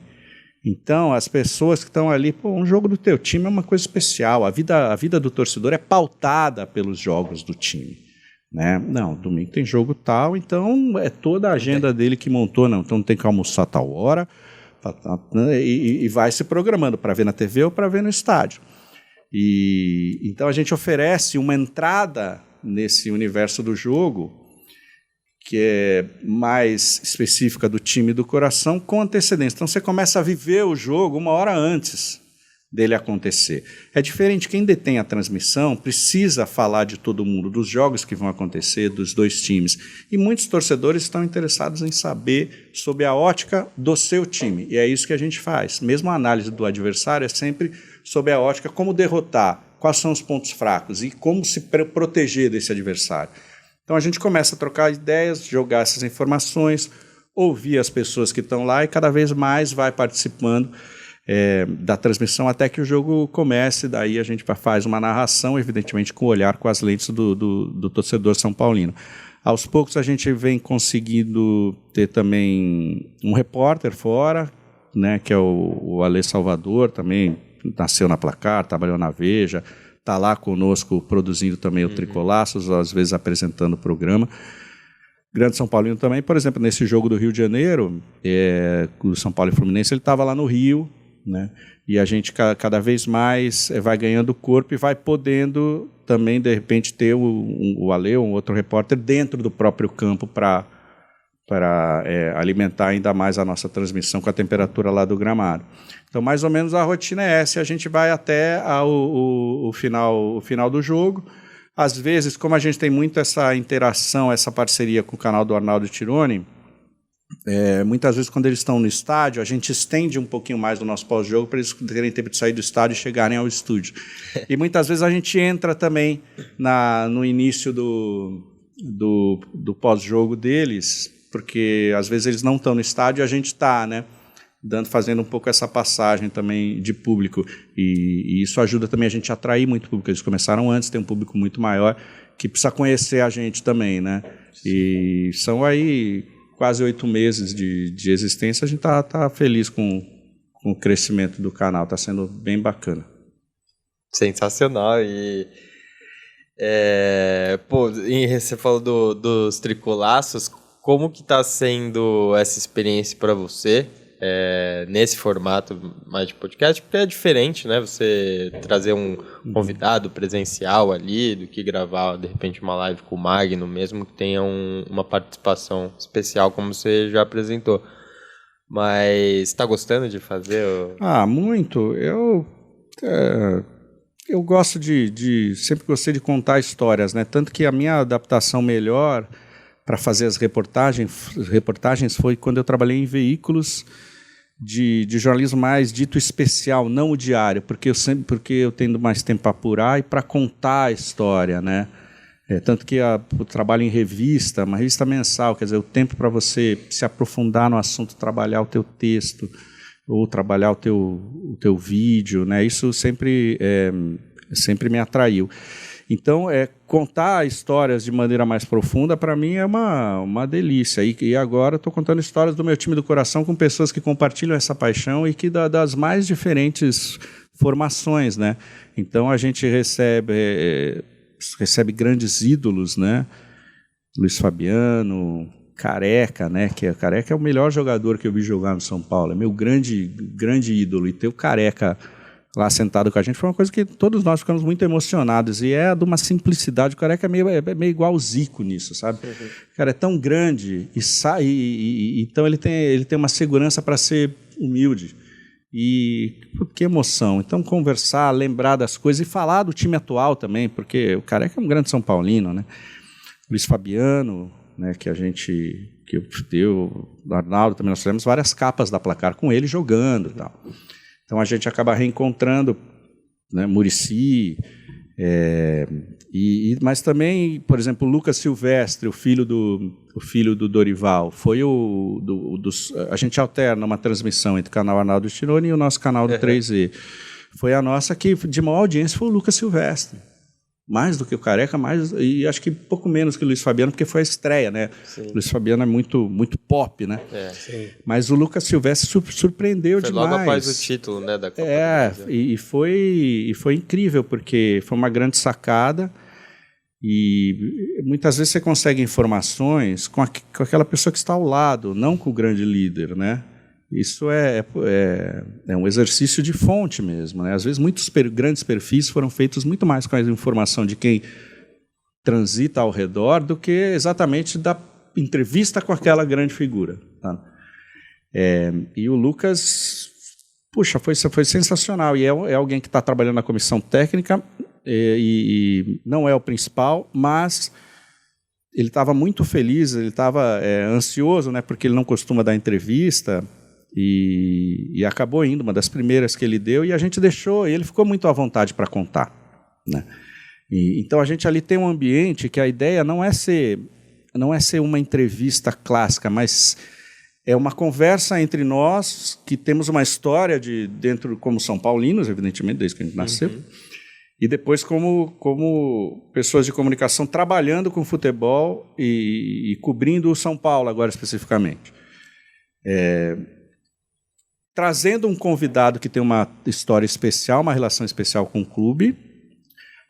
Então, as pessoas que estão ali, um jogo do teu time é uma coisa especial, a vida do torcedor é pautada pelos jogos do time, né? Não, domingo tem jogo tal, então é toda a agenda dele que montou, não, então tem que almoçar tal hora, E vai se programando para ver na TV ou para ver no estádio. Então a gente oferece uma entrada nesse universo do jogo que é mais específica do time do coração com antecedência. Então você começa a viver o jogo uma hora antes dele acontecer. É diferente, quem detém a transmissão precisa falar de todo mundo, dos jogos que vão acontecer, dos dois times. E muitos torcedores estão interessados em saber sobre a ótica do seu time. E é isso que a gente faz. Mesmo a análise do adversário é sempre sobre a ótica, como derrotar, quais são os pontos fracos e como se proteger desse adversário. Então a gente começa a trocar ideias, jogar essas informações, ouvir as pessoas que estão lá e cada vez mais vai participando da transmissão até que o jogo comece. Daí a gente faz uma narração, evidentemente com o olhar, com as lentes do torcedor são paulino. Aos poucos a gente vem conseguindo ter também um repórter fora, né, que é o Alê Salvador, também nasceu na Placar, trabalhou na Veja, está lá conosco produzindo também o Tricolaços, às vezes apresentando o programa. Grande São Paulino também, por exemplo, nesse jogo do Rio de Janeiro, o São Paulo e Fluminense, ele estava lá no Rio, né? E a gente cada vez mais vai ganhando corpo e vai podendo também, de repente, ter o Alê, um outro repórter, dentro do próprio campo para alimentar ainda mais a nossa transmissão com a temperatura lá do gramado. Então, mais ou menos, a rotina é essa, a gente vai até o final do jogo. Às vezes, como a gente tem muito essa interação, essa parceria com o canal do Arnaldo Tironi, muitas vezes, quando eles estão no estádio, a gente estende um pouquinho mais do nosso pós-jogo para eles terem tempo de sair do estádio e chegarem ao estúdio. E muitas vezes a gente entra também no início do pós-jogo deles, porque às vezes eles não estão no estádio e a gente está, né? Fazendo um pouco essa passagem também de público. E isso ajuda também a gente a atrair muito público. Eles começaram antes, tem um público muito maior que precisa conhecer a gente também, né? E são aí quase 8 meses de existência. A gente tá feliz com o crescimento do canal, está sendo bem bacana. Sensacional. E você falou dos Tricolaços. Como que está sendo essa experiência para você nesse formato mais de podcast? Porque é diferente, né? Você trazer um convidado presencial ali do que gravar, de repente, uma live com o Magno, mesmo que tenha uma participação especial, como você já apresentou. Mas está gostando de fazer? Muito. Eu gosto sempre gostei de contar histórias, né? Tanto que a minha adaptação melhor para fazer as reportagens foi quando eu trabalhei em veículos de jornalismo mais dito especial, não o diário, porque eu tenho mais tempo para apurar e para contar a história, né? Tanto que o trabalho em revista, uma revista mensal, quer dizer, o tempo para você se aprofundar no assunto, trabalhar o teu texto ou trabalhar o teu vídeo, né? Isso sempre me atraiu. Então, contar histórias de maneira mais profunda, para mim, é uma delícia. E agora estou contando histórias do meu time do coração com pessoas que compartilham essa paixão e que das mais diferentes formações, né? Então, a gente recebe grandes ídolos, né? Luiz Fabiano, Careca, né? Careca é o melhor jogador que eu vi jogar no São Paulo. É meu grande ídolo. E ter o Careca lá sentado com a gente foi uma coisa que todos nós ficamos muito emocionados, e é de uma simplicidade. O Careca é meio igual o Zico nisso, sabe? Uhum. O cara é tão grande então ele tem uma segurança para ser humilde, e que emoção. Então conversar, lembrar das coisas e falar do time atual também, porque o Careca é um grande São Paulino, né? Luiz Fabiano, né, que o Arnaldo também, nós fizemos várias capas da Placar com ele jogando e tal. Então a gente acaba reencontrando, né, Muricy, mas também, por exemplo, o Lucas Silvestre, o filho do Dorival, foi a gente alterna uma transmissão entre o canal Arnaldo Tironi e o nosso canal do 3E. Foi a nossa que de maior audiência foi o Lucas Silvestre. Mais do que o Careca, e acho que pouco menos que o Luiz Fabiano, porque foi a estreia, né? Sim. O Luiz Fabiano é muito, muito pop, né? Sim. Mas o Lucas Silvestre surpreendeu demais. Foi logo após o título, né, da Copa do Brasil. E foi incrível, porque foi uma grande sacada, e muitas vezes você consegue informações com aquela pessoa que está ao lado, não com o grande líder, né? Isso é um exercício de fonte mesmo, né? Às vezes, muitos grandes perfis foram feitos muito mais com a informação de quem transita ao redor do que exatamente da entrevista com aquela grande figura. Tá? E o Lucas, puxa, foi sensacional. E é alguém que está trabalhando na comissão técnica e não é o principal, mas ele estava muito feliz, ele estava ansioso, né, porque ele não costuma dar entrevista, e acabou indo, uma das primeiras que ele deu, e a gente deixou, e ele ficou muito à vontade para contar. Né? Então a gente ali tem um ambiente que a ideia não é ser uma entrevista clássica, mas é uma conversa entre nós, que temos uma história dentro como São Paulinos, evidentemente, desde que a gente nasceu, e depois como pessoas de comunicação trabalhando com futebol e cobrindo o São Paulo agora especificamente. Trazendo um convidado que tem uma história especial, uma relação especial com o clube,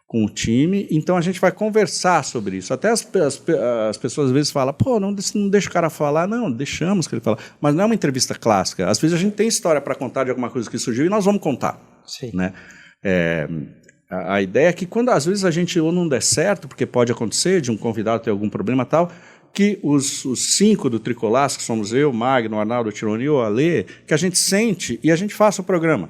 com o time, então a gente vai conversar sobre isso. Até as pessoas às vezes falam, pô, não deixa o cara falar. Não, deixamos que ele fale. Mas não é uma entrevista clássica. Às vezes a gente tem história para contar de alguma coisa que surgiu e nós vamos contar. Sim. Né? A ideia é que quando às vezes a gente ou não der certo, porque pode acontecer de um convidado ter algum problema tal, que os 5 do Tricolaço, que somos eu, Magno, Arnaldo, Tironi e o Alê, que a gente sente e a gente faça o programa,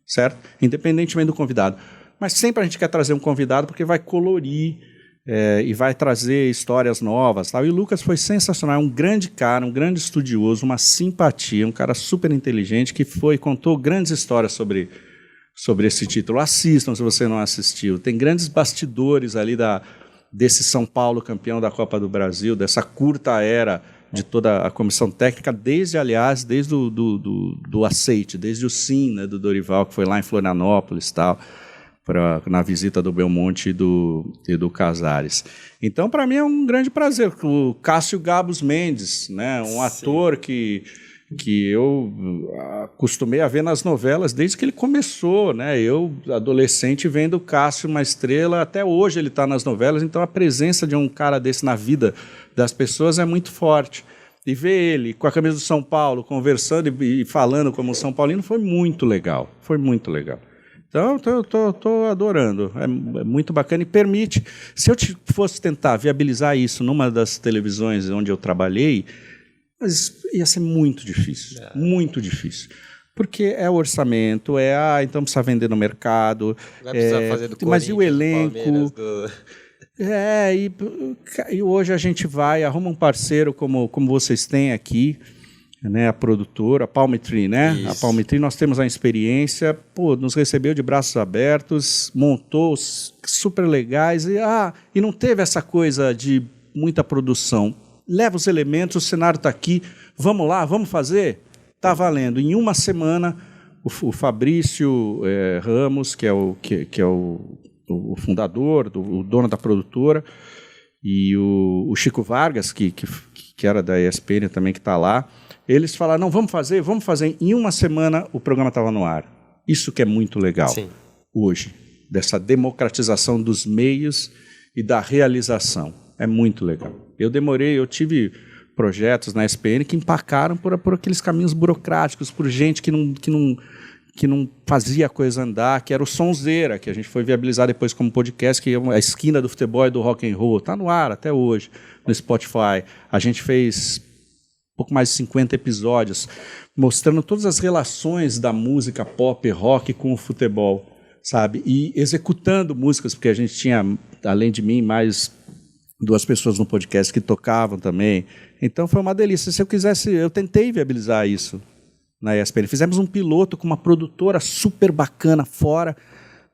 certo? Independentemente do convidado. Mas sempre a gente quer trazer um convidado porque vai colorir e vai trazer histórias novas. Tal. E o Lucas foi sensacional, um grande cara, um grande estudioso, uma simpatia, um cara super inteligente que contou grandes histórias sobre esse título. Assistam se você não assistiu. Tem grandes bastidores ali desse São Paulo campeão da Copa do Brasil, dessa curta era de toda a comissão técnica, desde o aceite, desde o sim, né, do Dorival, que foi lá em Florianópolis e tal, na visita do Belmonte e do Casares. Então, para mim, é um grande prazer. O Cássio Gabos Mendes, né, um ator que eu acostumei a ver nas novelas desde que ele começou, né? Eu, adolescente, vendo o Cássio, uma estrela, até hoje ele está nas novelas, então a presença de um cara desse na vida das pessoas é muito forte. E ver ele com a camisa do São Paulo, conversando e falando como um São Paulino, foi muito legal, Então, estou adorando, é muito bacana e permite... Se eu fosse tentar viabilizar isso numa das televisões onde eu trabalhei, mas ia ser muito difícil, muito difícil. Porque é o orçamento, então precisa vender no mercado. Vai precisar fazer do mas e o elenco? Do E hoje a gente arruma um parceiro como vocês têm aqui, né, a produtora, a Palmetry, né? Isso. A Palmetry, nós temos a experiência, nos recebeu de braços abertos, montou super legais, e não teve essa coisa de muita produção. Leva os elementos, o cenário está aqui, vamos lá, vamos fazer? Está valendo. Em uma semana, o Fabrício Ramos, que é o fundador, o dono da produtora, e o Chico Vargas, que era da ESPN também, que está lá, eles falaram, não, vamos fazer. Em uma semana, o programa estava no ar. Isso que é muito legal. Sim. Hoje, dessa democratização dos meios e da realização. É muito legal. Eu tive projetos na ESPN que empacaram por aqueles caminhos burocráticos, por gente que não fazia a coisa andar, que era o Sonzeira, que a gente foi viabilizar depois como podcast, que é a esquina do futebol e do rock and roll. Está no ar até hoje, no Spotify. A gente fez pouco mais de 50 episódios, mostrando todas as relações da música pop e rock com o futebol, sabe? E executando músicas, porque a gente tinha, além de mim, mais 2 pessoas no podcast que tocavam também. Então foi uma delícia. Se eu quisesse, eu tentei viabilizar isso na ESPN. Fizemos um piloto com uma produtora super bacana fora,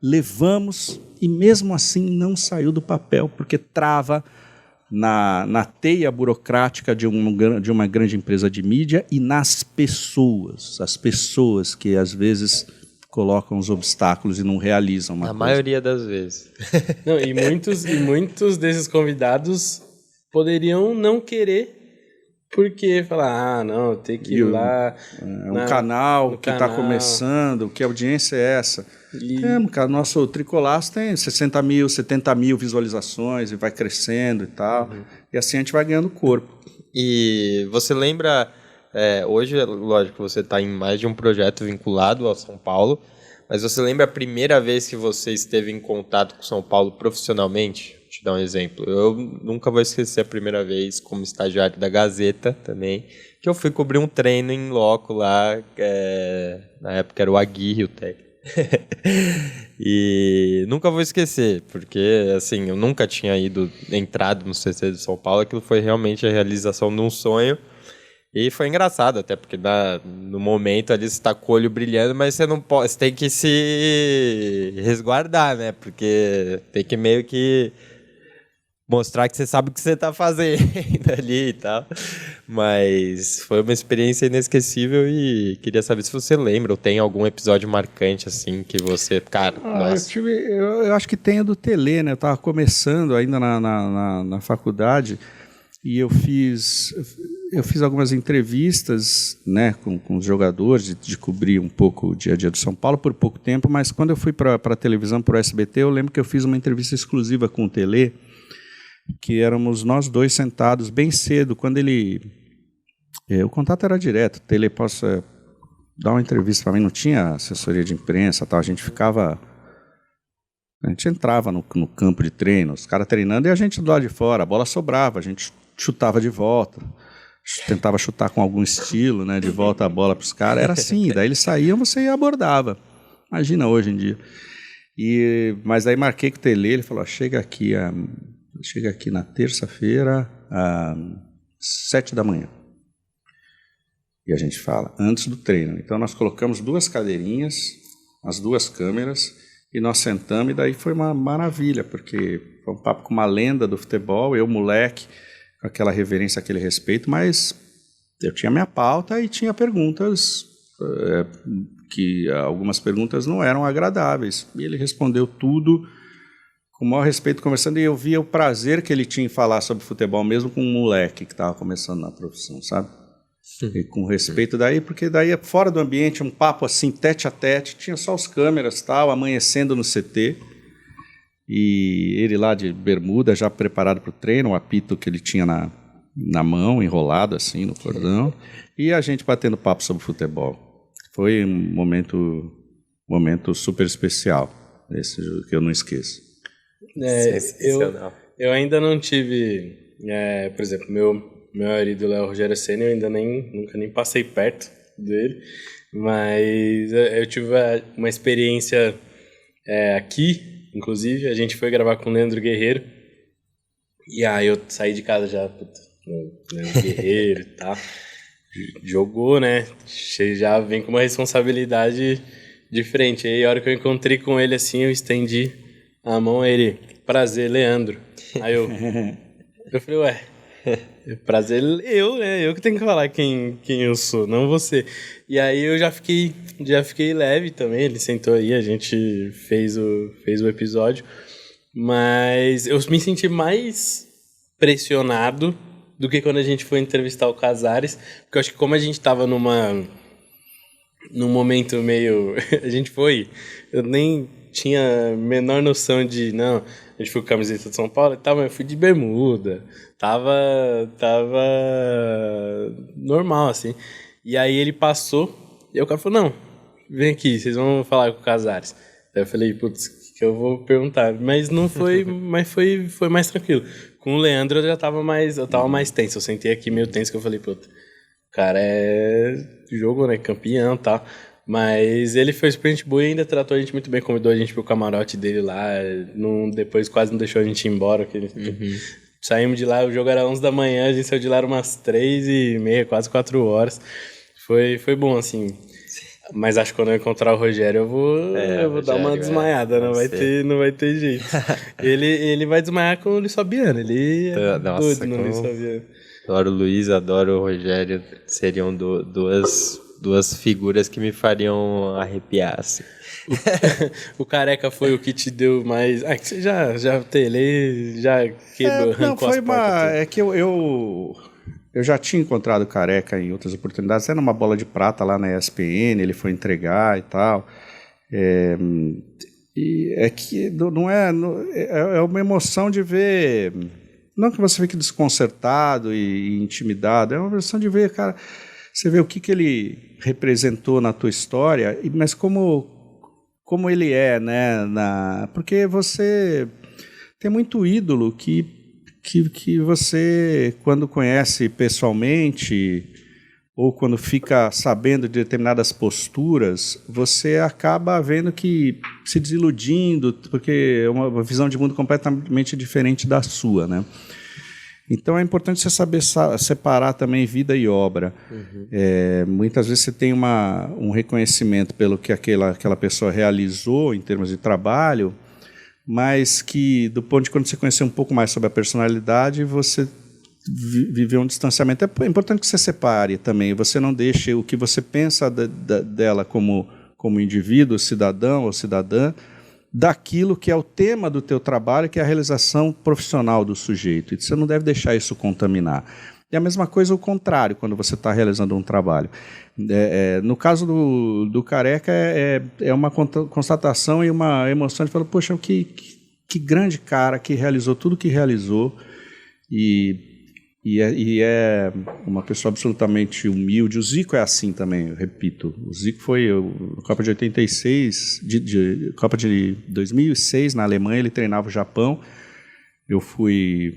levamos e mesmo assim não saiu do papel, porque trava na teia burocrática de uma grande empresa de mídia e nas pessoas. As pessoas que às vezes colocam os obstáculos e não realizam uma coisa. Maioria das vezes. Não, e muitos desses convidados poderiam não querer, porque falar, não, tem que ir lá... É um canal que está começando, que audiência é essa? Cara, nosso Tricolaço tem 60 mil, 70 mil visualizações e vai crescendo e tal. E assim a gente vai ganhando corpo. E você lembra hoje, lógico, você está em mais de um projeto vinculado ao São Paulo, mas você lembra a primeira vez que você esteve em contato com São Paulo profissionalmente? Vou te dar um exemplo. Eu nunca vou esquecer a primeira vez, como estagiário da Gazeta também, que eu fui cobrir um treino em loco lá, na época era o Aguirre, o técnico. E nunca vou esquecer, porque assim, eu nunca tinha entrado no CT de São Paulo, aquilo foi realmente a realização de um sonho. E foi engraçado, até porque no momento ali você está com o olho brilhando, mas você não pode, você tem que se resguardar, né? Porque tem que meio que mostrar que você sabe o que você está fazendo ali e tal. Mas foi uma experiência inesquecível e queria saber se você lembra ou tem algum episódio marcante assim que você, cara, nossa. Eu acho que tem o do Tele, né? Eu estava começando ainda na faculdade e eu fiz algumas entrevistas, né, com os jogadores, de cobrir um pouco o dia a dia do São Paulo por pouco tempo, mas quando eu fui para a televisão, para o SBT, eu lembro que eu fiz uma entrevista exclusiva com o Tele, que éramos nós dois sentados bem cedo, quando ele... o contato era direto, o Tele, posso dar uma entrevista para mim, não tinha assessoria de imprensa, tal, a gente entrava no campo de treino, os caras treinando e a gente do lado de fora, a bola sobrava, a gente chutava de volta, tentava chutar com algum estilo, né, de volta a bola para os caras, era assim, daí eles saíam, você chegava, imagina hoje em dia. Mas aí marquei com o Tele, ele falou, chega aqui na terça-feira às 7 da manhã. E a gente fala, antes do treino. Então nós colocamos 2 cadeirinhas, as 2 câmeras, e nós sentamos, e daí foi uma maravilha, porque foi um papo com uma lenda do futebol, eu moleque, com aquela reverência, aquele respeito, mas eu tinha minha pauta e tinha perguntas, que algumas perguntas não eram agradáveis. E ele respondeu tudo com o maior respeito, conversando, e eu via o prazer que ele tinha em falar sobre futebol, mesmo com um moleque que estava começando na profissão, sabe? E com respeito daí, porque daí fora do ambiente, um papo assim, tete a tete, tinha só os câmeras, tal, amanhecendo no CT, e ele lá de bermuda, já preparado para o treino, o apito que ele tinha na mão, enrolado assim no cordão, e a gente batendo papo sobre futebol. Foi um momento super especial, esse que eu não esqueço. Eu ainda não tive, por exemplo, meu marido, Léo Rogério Ceni, eu ainda nunca nem passei perto dele, mas eu tive uma experiência aqui, inclusive, a gente foi gravar com o Leandro Guerreiro, e aí eu saí de casa já, Leandro Guerreiro e tal, jogou, né, já vem com uma responsabilidade diferente. Aí a hora que eu encontrei com ele assim, eu estendi a mão a ele, prazer, Leandro. Aí eu falei, prazer né, eu que tenho que falar quem eu sou, não você. E aí eu já fiquei leve também, ele sentou aí, a gente fez o episódio, mas eu me senti mais pressionado do que quando a gente foi entrevistar o Casares, porque eu acho que como a gente tava num momento meio... eu nem tinha a menor noção de... Não, a gente foi com a camiseta de São Paulo e tal, mas eu fui de bermuda. Tava normal, assim. E aí ele passou, e o cara falou, não, vem aqui, vocês vão falar com o Casares. Aí eu falei, putz, o que eu vou perguntar? Mas não foi, mas foi mais tranquilo. Com o Leandro eu tava mais tenso. Eu sentei aqui meio tenso, que eu falei, puta, o cara jogou, né, campeão e tal. Mas ele foi super gente boa e ainda tratou a gente muito bem, convidou a gente pro camarote dele lá, depois quase não deixou a gente ir embora. Saímos de lá, o jogo era 11 da manhã, a gente saiu de lá umas 3h30, quase 4 horas. Foi bom, assim. Mas acho que quando eu encontrar o Rogério, eu vou dar uma desmaiada, não vai ter jeito. ele vai desmaiar com o Luiz Fabiano, ele é doido no Luiz Fabiano. Adoro o Luiz, adoro o Rogério, seriam duas figuras que me fariam arrepiar, assim. O Careca foi o que te deu mais... que você já quebrou, arrancou as portas. É que eu já tinha encontrado o Careca em outras oportunidades, era uma bola de prata lá na ESPN, ele foi entregar e tal. E é que não é uma emoção de ver... Não que você fique desconcertado e intimidado, é uma emoção de ver, cara... você vê o que ele representou na tua história, mas como ele é, né? Porque você tem muito ídolo que você, quando conhece pessoalmente, ou quando fica sabendo de determinadas posturas, você acaba vendo que se desiludindo, porque é uma visão de mundo completamente diferente da sua, né? Então é importante você saber separar também vida e obra. Muitas vezes você tem um reconhecimento pelo que aquela pessoa realizou em termos de trabalho, mas que, do ponto de quando você conhecer um pouco mais sobre a personalidade, você viver um distanciamento. É importante que você separe também, você não deixe o que você pensa dela como indivíduo, cidadão ou cidadã, daquilo que é o tema do teu trabalho, que é a realização profissional do sujeito. E você não deve deixar isso contaminar. E a mesma coisa o contrário, quando você está realizando um trabalho. No caso do Careca, é uma constatação e uma emoção de falar, poxa, que grande cara que realizou tudo que realizou e é uma pessoa absolutamente humilde. O Zico é assim também, eu repito. O Zico foi na Copa de 86, Copa de 2006 na Alemanha, ele treinava o Japão. Eu fui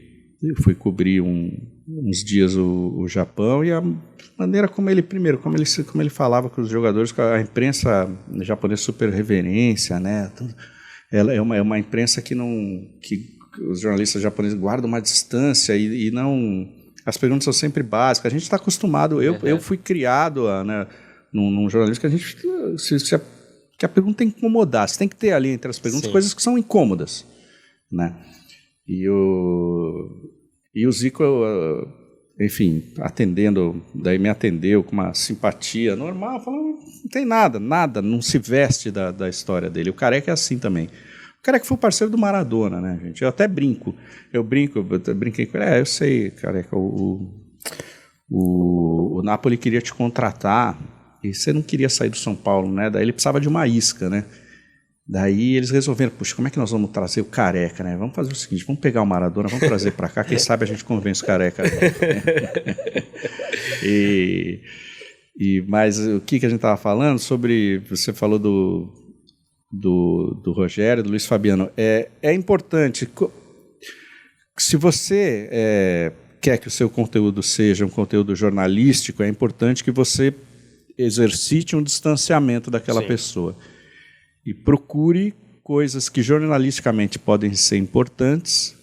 cobrir uns dias o Japão, e a maneira como ele falava com os jogadores, com a imprensa japonesa, super reverência, né? Ela é uma imprensa que os jornalistas japoneses guardam uma distância e não... As perguntas são sempre básicas. A gente está acostumado... Eu fui criado num jornalismo que a gente... que a pergunta tem que incomodar. Você tem que ter ali entre as perguntas coisas que são incômodas, né? E o Zico, enfim, daí me atendeu com uma simpatia normal, falando, não tem nada, não se veste da história dele. O Careca é assim também. O Careca foi o parceiro do Maradona, né, gente? Eu até brinco. Eu brinquei com ele. Eu sei, Careca, o Napoli queria te contratar e você não queria sair do São Paulo, né? Daí ele precisava de uma isca, né? Daí eles resolveram, puxa, como é que nós vamos trazer o Careca, né? Vamos fazer o seguinte, vamos pegar o Maradona, vamos trazer para cá, quem sabe a gente convence o Careca. Mas o que a gente estava falando sobre, você falou do Rogério, do Luiz Fabiano, é importante, se você quer que o seu conteúdo seja um conteúdo jornalístico, é importante que você exercite um distanciamento daquela pessoa. E procure coisas que jornalisticamente podem ser importantes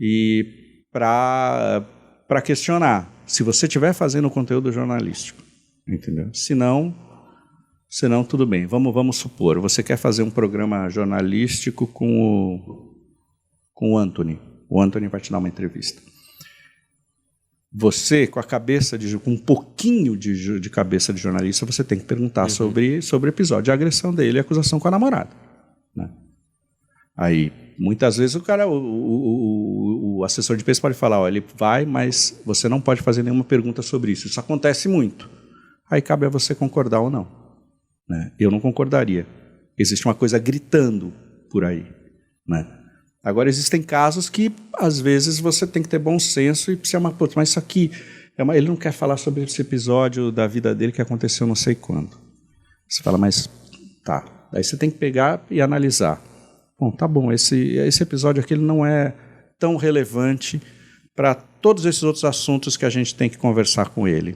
e para questionar, se você estiver fazendo conteúdo jornalístico, entendeu? Se não, tudo bem. Vamos supor, você quer fazer um programa jornalístico com o Anthony. O Anthony vai te dar uma entrevista. Você, com um pouquinho de cabeça de jornalista, você tem que perguntar sobre o episódio de agressão dele e acusação com a namorada, né? Aí, muitas vezes, o assessor de imprensa pode falar, ele vai, mas você não pode fazer nenhuma pergunta sobre isso. Isso acontece muito. Aí cabe a você concordar ou não, né? Eu não concordaria. Existe uma coisa gritando por aí, né? Agora, existem casos que, às vezes, você tem que ter bom senso e precisa mas isso aqui... ele não quer falar sobre esse episódio da vida dele que aconteceu não sei quando. Você fala, mas tá. Daí você tem que pegar e analisar. Bom, tá bom, esse episódio aqui ele não é tão relevante para todos esses outros assuntos que a gente tem que conversar com ele.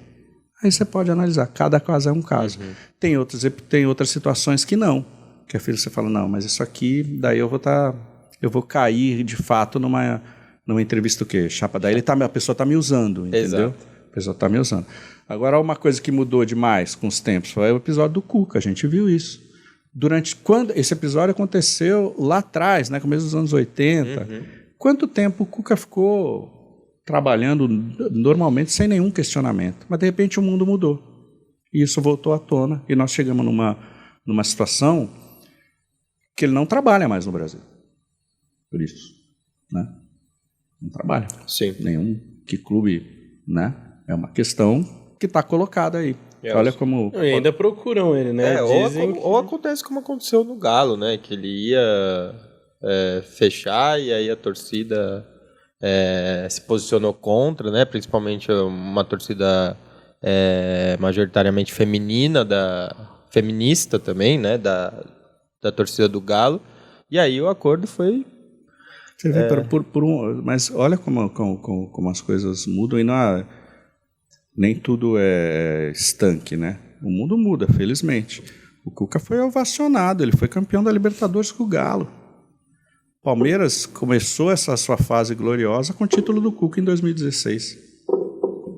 Aí você pode analisar. Cada caso é um caso. Tem outras situações que não. Que você fala, não, mas isso aqui, daí eu vou cair, de fato, numa entrevista o quê? Chapa, daí a pessoa está me usando, entendeu? Exato. A pessoa está me usando. Agora, uma coisa que mudou demais com os tempos foi o episódio do Cuca, a gente viu isso. Quando esse episódio aconteceu lá atrás, né, começo dos anos 80, quanto tempo o Cuca ficou trabalhando normalmente sem nenhum questionamento? Mas, de repente, o mundo mudou. E isso voltou à tona, e nós chegamos numa situação que ele não trabalha mais no Brasil. Por isso, né? Não trabalha. Sim. Nenhum. Que clube, né? É uma questão que está colocada aí. Olha como... E ainda procuram ele, né? Ou acontece como aconteceu no Galo, né? Que ele ia fechar e aí a torcida se posicionou contra, né? Principalmente uma torcida majoritariamente feminista também, né, da torcida do Galo. E aí o acordo foi... Você vê, mas olha como as coisas mudam e nem tudo é estanque, né? O mundo muda, felizmente. O Cuca foi ovacionado, ele foi campeão da Libertadores com o Galo. Palmeiras começou essa sua fase gloriosa com o título do Cuca em 2016.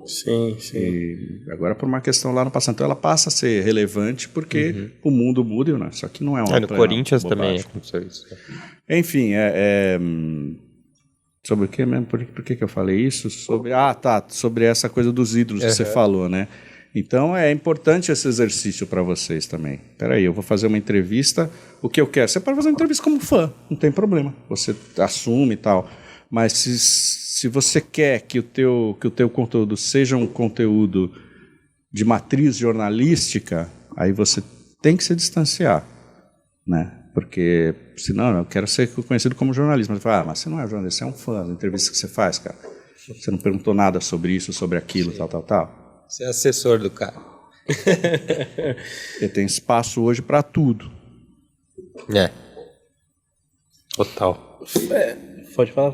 Sim. E agora, por uma questão lá no passado, então ela passa a ser relevante porque o mundo muda, né? Só que não é uma no Corinthians também aconteceu isso. Enfim, sobre o que mesmo? Por que eu falei isso? Sobre essa coisa dos ídolos que você falou, né? Então é importante esse exercício para vocês também. Peraí, eu vou fazer uma entrevista, o que eu quero? Você pode fazer uma entrevista como fã, não tem problema. Você assume e tal. Mas se você quer que o teu conteúdo seja um conteúdo de matriz jornalística, aí você tem que se distanciar, né? Porque senão eu quero ser conhecido como jornalista. Mas mas você não é jornalista, você é um fã das entrevistas que você faz, cara. Você não perguntou nada sobre isso, sobre aquilo, tal. Você é assessor do cara. Eu tenho espaço hoje para tudo. Total. Pode falar.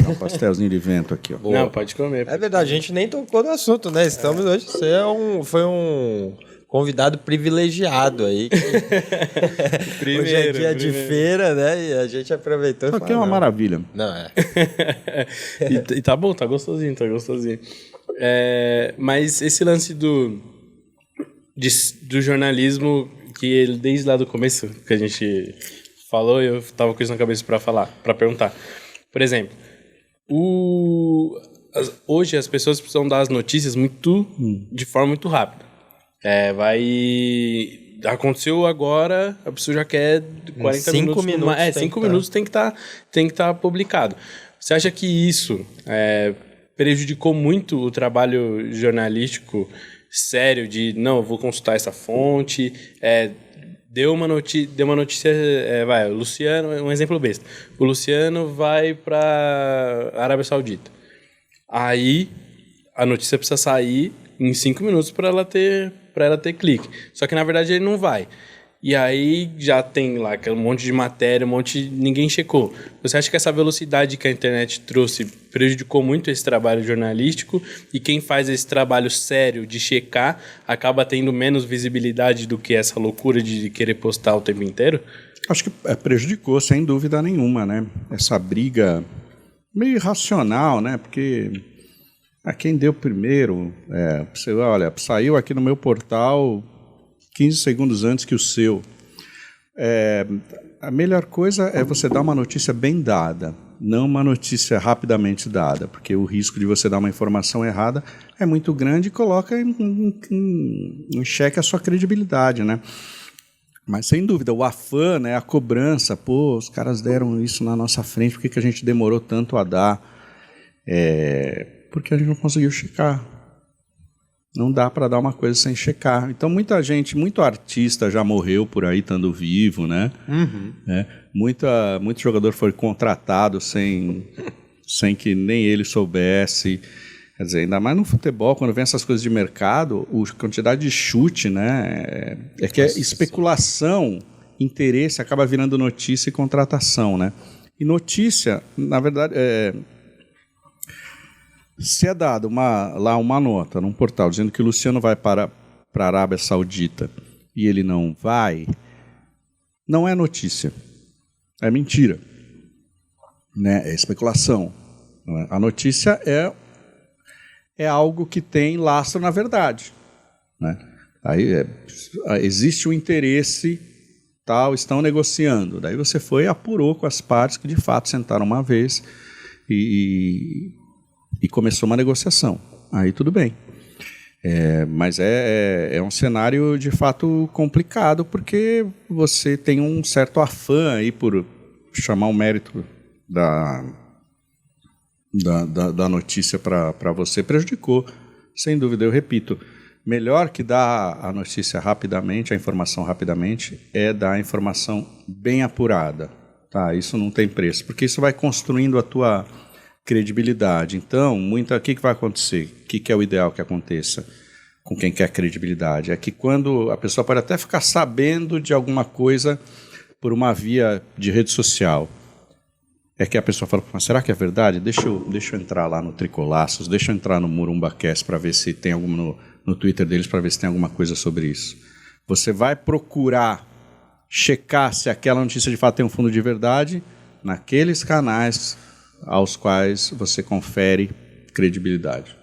Um pastelzinho de vento aqui, ó. Boa. Não, pode comer. É verdade, a gente nem tocou no assunto, né? Estamos hoje. Você foi um convidado privilegiado aí. Hoje é dia de feira, né? E a gente aproveitou. Isso aqui é uma maravilha. Não, é. E tá bom, tá gostosinho. Mas esse lance do jornalismo, que ele, desde lá do começo que a gente falou, eu tava com isso na cabeça para perguntar. Por exemplo, hoje as pessoas precisam dar as notícias de forma muito rápida. Aconteceu agora, a pessoa já quer 40 minutos. 5 minutos tem que estar publicado. Você acha que isso prejudicou muito o trabalho jornalístico sério de, não, eu vou consultar essa fonte, deu uma notícia, o Luciano, um exemplo besta, o Luciano vai para Arábia Saudita, aí a notícia precisa sair em 5 minutos para ela ter clique, só que na verdade ele não vai. E aí já tem lá um monte de matéria, ninguém checou. Você acha que essa velocidade que a internet trouxe prejudicou muito esse trabalho jornalístico? E quem faz esse trabalho sério de checar acaba tendo menos visibilidade do que essa loucura de querer postar o tempo inteiro? Acho que prejudicou, sem dúvida nenhuma, né? Essa briga meio irracional, né? Porque quem deu primeiro, você olha, saiu aqui no meu portal 15 segundos antes que o seu. A melhor coisa é você dar uma notícia bem dada, não uma notícia rapidamente dada, porque o risco de você dar uma informação errada é muito grande e coloca em xeque a sua credibilidade, né? Mas, sem dúvida, o afã, né, a cobrança, os caras deram isso na nossa frente, por que a gente demorou tanto a dar? Porque a gente não conseguiu checar. Não dá para dar uma coisa sem checar. Então, muita gente, muito artista já morreu por aí, estando vivo, né? Muito jogador foi contratado sem que nem ele soubesse. Quer dizer, ainda mais no futebol, quando vem essas coisas de mercado, a quantidade de chute, né? Que especulação, interesse, acaba virando notícia e contratação, né? E notícia, na verdade, se é dado uma nota num portal dizendo que o Luciano vai para a Arábia Saudita e ele não vai, não é notícia. É mentira. Né? É especulação. A notícia é algo que tem lastro na verdade. Né? Aí existe um interesse, tal, estão negociando. Daí você foi e apurou com as partes que de fato sentaram uma vez e começou uma negociação. Aí tudo bem. Mas é um cenário de fato complicado, porque você tem um certo afã aí por chamar o mérito da notícia para você. Prejudicou, sem dúvida. Eu repito, melhor que dar a notícia rapidamente, a informação rapidamente, é dar a informação bem apurada. Tá? Isso não tem preço, porque isso vai construindo a tua credibilidade. Então, o que vai acontecer? O que é o ideal que aconteça com quem quer credibilidade? É que quando a pessoa pode até ficar sabendo de alguma coisa por uma via de rede social, é que a pessoa fala, mas será que é verdade? Deixa eu entrar lá no Tricolaços, deixa eu entrar no MurumbaCast para ver se tem alguma no Twitter deles, para ver se tem alguma coisa sobre isso. Você vai procurar checar se aquela notícia de fato tem um fundo de verdade naqueles canais aos quais você confere credibilidade.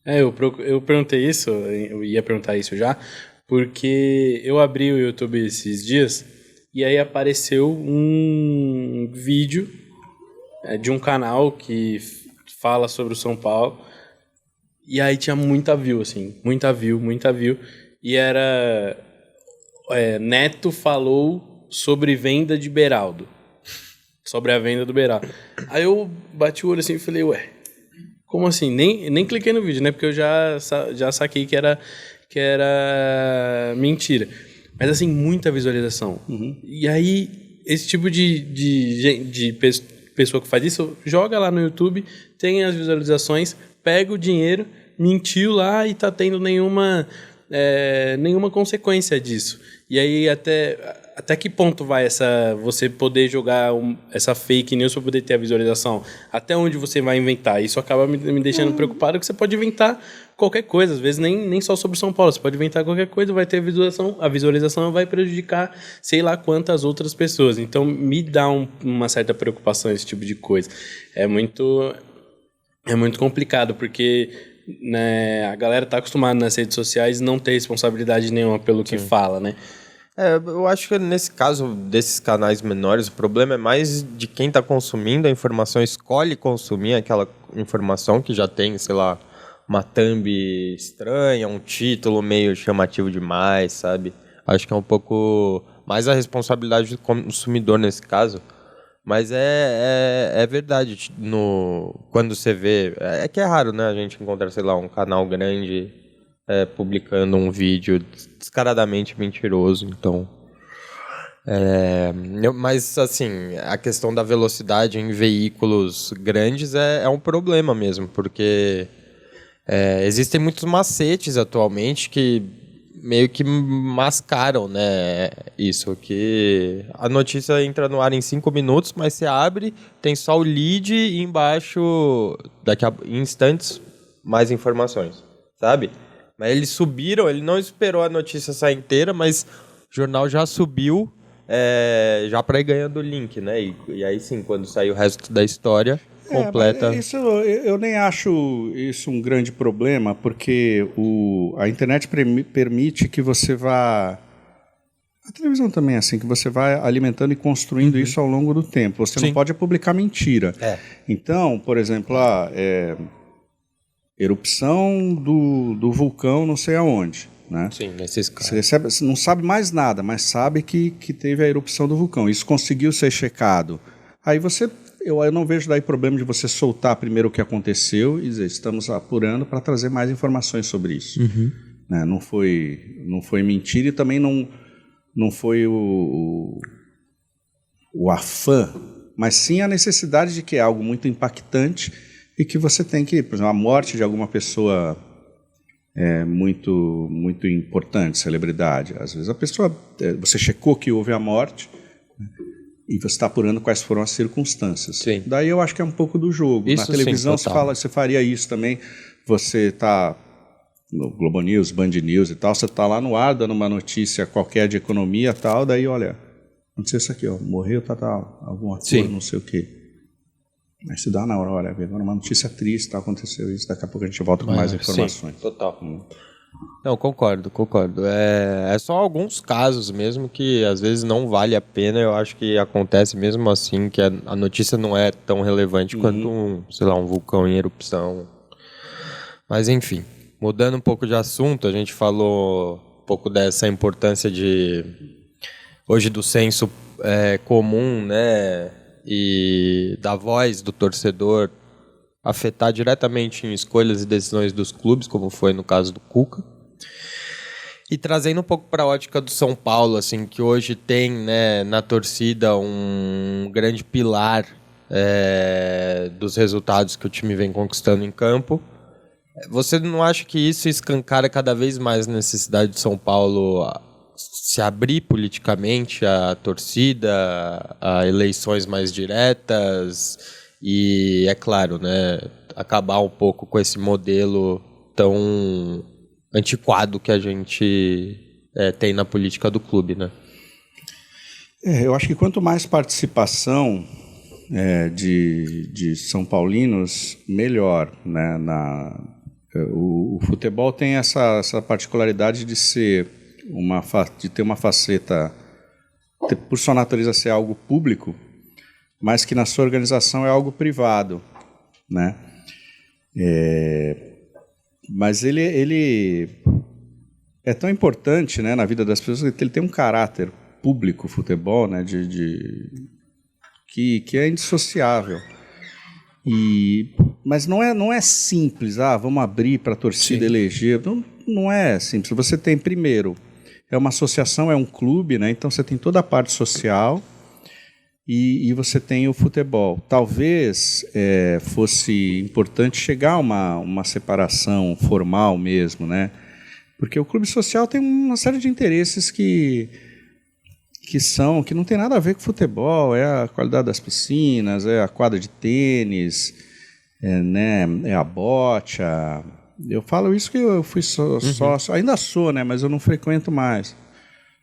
Eu perguntei isso, eu ia perguntar isso já, porque eu abri o YouTube esses dias e aí apareceu um vídeo de um canal que fala sobre o São Paulo e aí tinha muita view, assim, muita view, e era Neto falou sobre venda de Beraldo. Sobre a venda do Beraldo. Aí eu bati o olho assim e falei, ué, como assim? Nem cliquei no vídeo, né? Porque eu já saquei que era mentira. Mas assim, muita visualização. Uhum. E aí, esse tipo de pessoa que faz isso, joga lá no YouTube, tem as visualizações, pega o dinheiro, mentiu lá e tá tendo nenhuma consequência disso. E aí, até que ponto vai você poder jogar essa fake news para poder ter a visualização? Até onde você vai inventar? Isso acaba me deixando preocupado, que você pode inventar qualquer coisa, às vezes nem só sobre São Paulo, você pode inventar qualquer coisa, vai ter a visualização vai prejudicar sei lá quantas outras pessoas. Então, me dá uma certa preocupação esse tipo de coisa. É muito complicado, porque... né, a galera tá acostumada nas redes sociais não ter responsabilidade nenhuma pelo que fala, né? Eu acho que nesse caso desses canais menores, o problema é mais de quem está consumindo a informação, escolhe consumir aquela informação que já tem, sei lá, uma thumb estranha, um título meio chamativo demais, sabe? Acho que é um pouco mais a responsabilidade do consumidor nesse caso. Mas é verdade, quando você vê... É que é raro, né, a gente encontrar, sei lá, um canal grande publicando um vídeo descaradamente mentiroso, então... mas, assim, a questão da velocidade em veículos grandes é um problema mesmo, porque existem muitos macetes atualmente que meio que mascaram, né, isso, que a notícia entra no ar em 5 minutos, mas você abre, tem só o lead e embaixo, em instantes, mais informações, sabe? Mas eles subiram, ele não esperou a notícia sair inteira, mas o jornal já subiu, já para ir ganhando o link, né? E aí sim, quando sair o resto da história... completa. Eu nem acho isso um grande problema, porque a internet permite que você vá... A televisão também é assim, que você vai alimentando e construindo isso ao longo do tempo. Você não pode publicar mentira. Então, por exemplo, erupção do vulcão não sei aonde. Né? Sim, nesses casos. Você não sabe mais nada, mas sabe que teve a erupção do vulcão. Isso conseguiu ser checado. Aí eu não vejo daí problema de você soltar primeiro o que aconteceu e dizer, estamos apurando para trazer mais informações sobre isso. Uhum. Né? Não foi mentira e também não foi o afã, mas sim a necessidade de que é algo muito impactante e que você tem que, por exemplo, a morte de alguma pessoa muito, muito importante, celebridade. Às vezes a pessoa, você checou que houve a morte, né? E você está apurando quais foram as circunstâncias. Sim. Daí eu acho que é um pouco do jogo. Isso, na televisão sim, total. você faria isso também. Você está no Globo News, Band News e tal, você está lá no ar dando uma notícia qualquer de economia e tal, daí olha, aconteceu isso aqui, ó, morreu, algum ator, não sei o quê. Aí se dá na hora, olha, agora uma notícia triste, aconteceu isso, daqui a pouco a gente volta com mais informações. Sim, total. Não, concordo. É só alguns casos mesmo que às vezes não vale a pena. Eu acho que acontece mesmo assim, que a notícia não é tão relevante quanto um vulcão em erupção. Mas enfim, mudando um pouco de assunto, a gente falou um pouco dessa importância hoje do senso comum, né, e da voz do torcedor afetar diretamente em escolhas e decisões dos clubes, como foi no caso do Cuca. E trazendo um pouco para a ótica do São Paulo, assim, que hoje tem, né, na torcida um grande pilar dos resultados que o time vem conquistando em campo. Você não acha que isso escancara cada vez mais a necessidade de São Paulo se abrir politicamente à torcida, a eleições mais diretas e, é claro, né, acabar um pouco com esse modelo tão antiquado que a gente tem na política do clube, né? Eu acho que quanto mais participação de São Paulinos, melhor, né? O futebol tem essa particularidade de ter uma faceta, por sua natureza ser algo público, mas que na sua organização é algo privado, né? Mas ele é tão importante, né, na vida das pessoas que ele tem um caráter público, o futebol, né, que é indissociável. Mas não é simples, vamos abrir para a torcida eleger. Não é simples. Você tem, primeiro, é uma associação, é um clube, né? Então você tem toda a parte social e você tem o futebol. Talvez fosse importante chegar a uma separação formal mesmo, né? Porque o clube social tem uma série de interesses que não tem nada a ver com futebol, é a qualidade das piscinas, é a quadra de tênis, é a bocha. Eu falo isso que eu fui sócio, ainda sou, né, mas eu não frequento mais.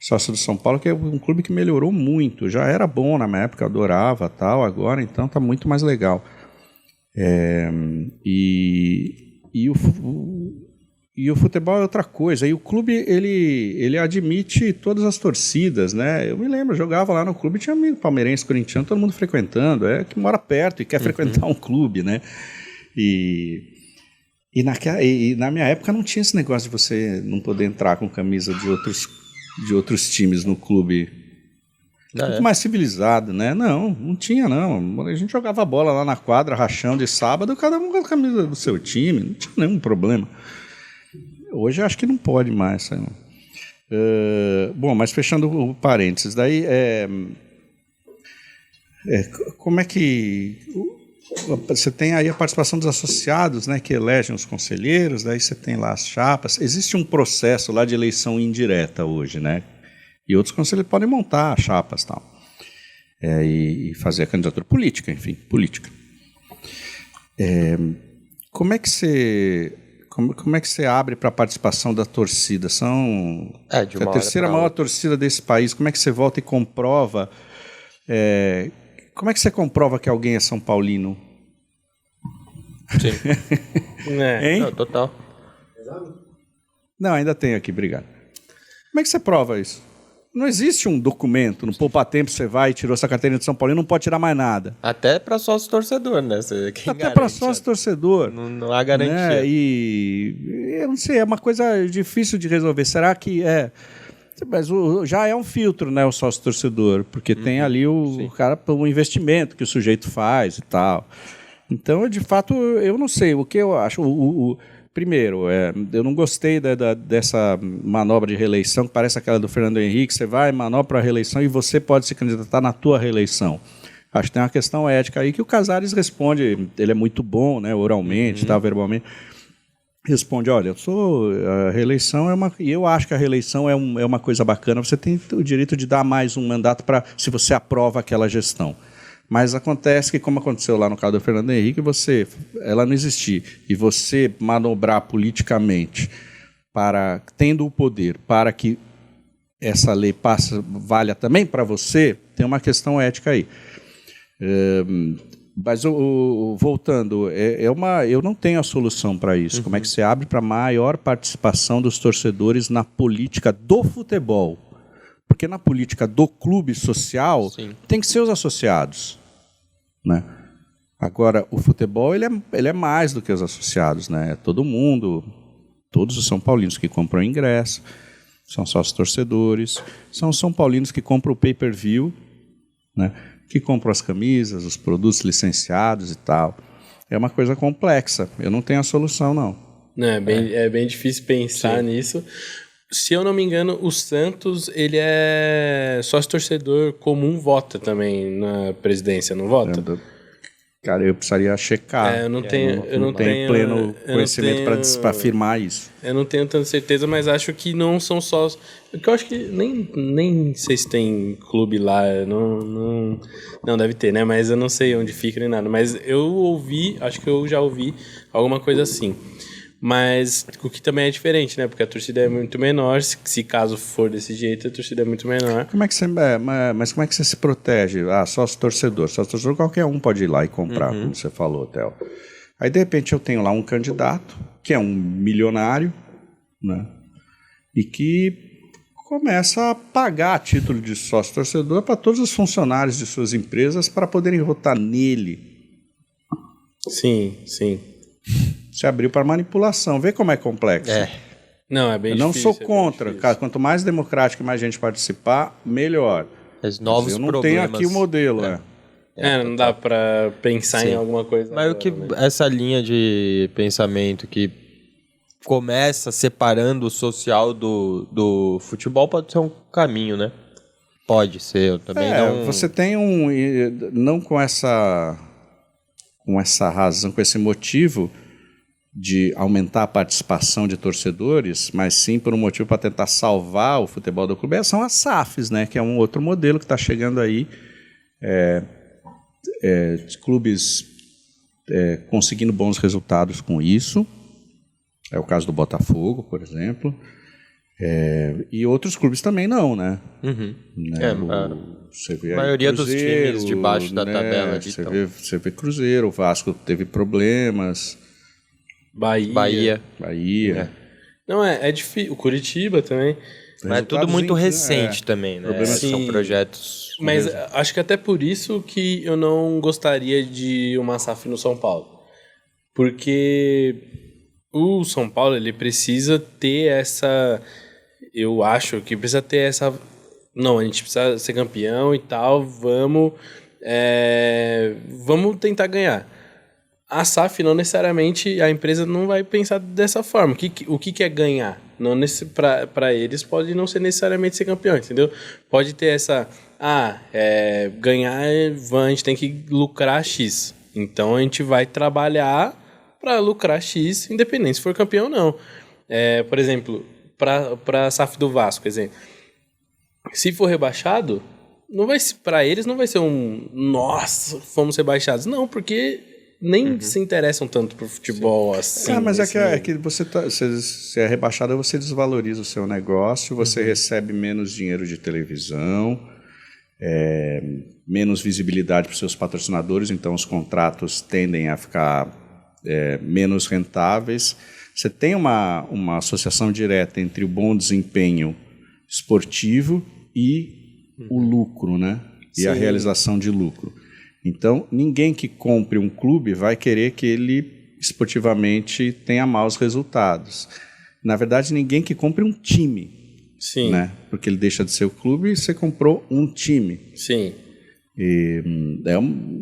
Sócio do São Paulo, que é um clube que melhorou muito, já era bom na minha época, eu adorava, tal, agora então está muito mais legal. E o futebol é outra coisa. E o clube, ele admite todas as torcidas, né? Eu me lembro, eu jogava lá no clube, tinha amigo palmeirense, corintiano, todo mundo frequentando. Que mora perto e quer frequentar um clube, né? E na minha época não tinha esse negócio de você não poder entrar com camisa de outros times no clube. Muito mais civilizado, né? Não tinha, não. A gente jogava bola lá na quadra, rachão de sábado, cada um com a camisa do seu time, não tinha nenhum problema. Hoje eu acho que não pode mais. Sabe? Bom, mas fechando o parênteses, daí como é que você tem aí a participação dos associados, né, que elegem os conselheiros, daí você tem lá as chapas. Existe um processo lá de eleição indireta hoje, né? E outros conselheiros podem montar chapas tal, e fazer a candidatura política, enfim, política. Como é que você abre para a participação da torcida? São a terceira maior torcida desse país. Como é que você volta e comprova? Como é que você comprova que alguém é São Paulino? Sim. Hein? Não, total. Não, ainda tenho aqui, obrigado. Como é que você prova isso? Não existe um documento, no poupa-tempo você vai e tirou essa carteirinha de São Paulino, não pode tirar mais nada. Até para sócio-torcedor, né? Até para sócio-torcedor. Não há garantia. Né? E eu não sei, é uma coisa difícil de resolver. Será que Mas já é um filtro, né, o sócio-torcedor, porque tem ali o investimento que o sujeito faz e tal. Então, de fato, eu não sei. O que eu acho... Primeiro, eu não gostei dessa manobra de reeleição, que parece aquela do Fernando Henrique. Você vai, manobra para a reeleição e você pode se candidatar na tua reeleição. Acho que tem uma questão ética aí que o Casares responde. Ele é muito bom, né, oralmente, verbalmente. Responde, olha, a reeleição é uma... E eu acho que a reeleição é uma coisa bacana. Você tem o direito de dar mais um mandato se você aprova aquela gestão. Mas acontece que, como aconteceu lá no caso do Fernando Henrique, ela não existir, e você manobrar politicamente, tendo o poder, para que essa lei valha também para você, tem uma questão ética aí. Mas, voltando, eu não tenho a solução para isso. Como é que você abre para maior participação dos torcedores na política do futebol? Porque na política do clube social, tem que ser os associados, né? Agora, o futebol ele é mais do que os associados, né? Todo mundo, todos os São Paulinos que compram ingresso, são sócios torcedores, são os São Paulinos que compram o pay-per-view, né? Que compram as camisas, os produtos licenciados e tal. É uma coisa complexa, eu não tenho a solução, não. É bem difícil pensar nisso. Se eu não me engano, o Santos, ele é sócio-torcedor comum, vota também na presidência, não vota? Cara, eu precisaria checar. Eu não tenho pleno conhecimento para afirmar isso. Eu não tenho tanta certeza, mas acho que não são só... Porque eu acho que nem sei se tem clube lá, não deve ter, né? Mas eu não sei onde fica nem nada. Mas acho que eu já ouvi alguma coisa assim. Mas o que também é diferente, né? Porque a torcida é muito menor. Se caso for desse jeito, a torcida é muito menor. Mas como é que você se protege? Sócio torcedor. Sócio torcedor, qualquer um pode ir lá e comprar, como você falou, Theo. Aí, de repente, eu tenho lá um candidato, que é um milionário, né? E que começa a pagar a título de sócio torcedor para todos os funcionários de suas empresas para poderem votar nele. Sim. Se abriu para manipulação. Vê como é complexo. Não, é bem difícil. Eu não sou contra. Cara, quanto mais democrático e mais gente participar, melhor. Os novos eu não problemas. tenho aqui o modelo. Não dá para pensar em alguma coisa. Mas essa linha de pensamento que começa separando o social do futebol pode ser um caminho, né? Pode ser, eu também não... Você tem não com essa razão, com esse motivo de aumentar a participação de torcedores, mas sim por um motivo para tentar salvar o futebol do clube, são as SAFs, né? Que é um outro modelo que está chegando aí, clubes conseguindo bons resultados com isso. É o caso do Botafogo, por exemplo. E outros clubes também não, né? Você vê a maioria Cruzeiro, dos times debaixo da tabela. Você vê Cruzeiro, o Vasco teve problemas. Bahia. Não, é difícil. O Curitiba também. Mas é tudo muito recente também, né? São projetos... Mas acho que até por isso que eu não gostaria de uma SAF no São Paulo. Porque o São Paulo, ele precisa ter essa... Eu acho que precisa ter essa... Não, a gente precisa ser campeão e tal, vamos tentar ganhar. A SAF, não necessariamente, a empresa não vai pensar dessa forma. O que é ganhar? Para eles pode não ser necessariamente ser campeão, entendeu? Pode ter essa... ganhar, a gente tem que lucrar X. Então a gente vai trabalhar para lucrar X, independente se for campeão ou não. Por exemplo, para a SAF do Vasco, exemplo. Se for rebaixado, para eles não vai ser nossa, fomos rebaixados. Não, porque nem se interessam tanto por futebol assim. Mas é que você se é rebaixado, você desvaloriza o seu negócio, você recebe menos dinheiro de televisão, menos visibilidade para os seus patrocinadores, então os contratos tendem a ficar menos rentáveis. Você tem uma associação direta entre o bom desempenho esportivo e o lucro, né? E a realização de lucro. Então, ninguém que compre um clube vai querer que ele esportivamente tenha maus resultados. Na verdade, ninguém que compre um time. Sim. Né? Porque ele deixa de ser o clube e você comprou um time. Sim.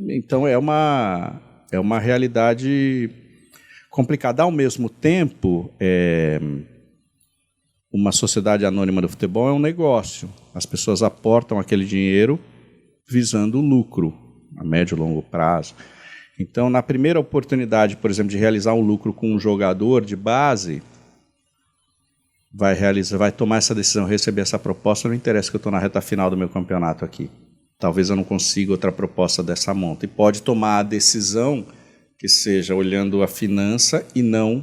Então, é uma realidade complicada. Ao mesmo tempo, uma sociedade anônima do futebol é um negócio. As pessoas aportam aquele dinheiro visando o lucro a médio e longo prazo. Então, na primeira oportunidade, por exemplo, de realizar um lucro com um jogador de base, vai tomar essa decisão, receber essa proposta, não interessa que eu estou na reta final do meu campeonato aqui. Talvez eu não consiga outra proposta dessa monta. E pode tomar a decisão que seja olhando a finança e não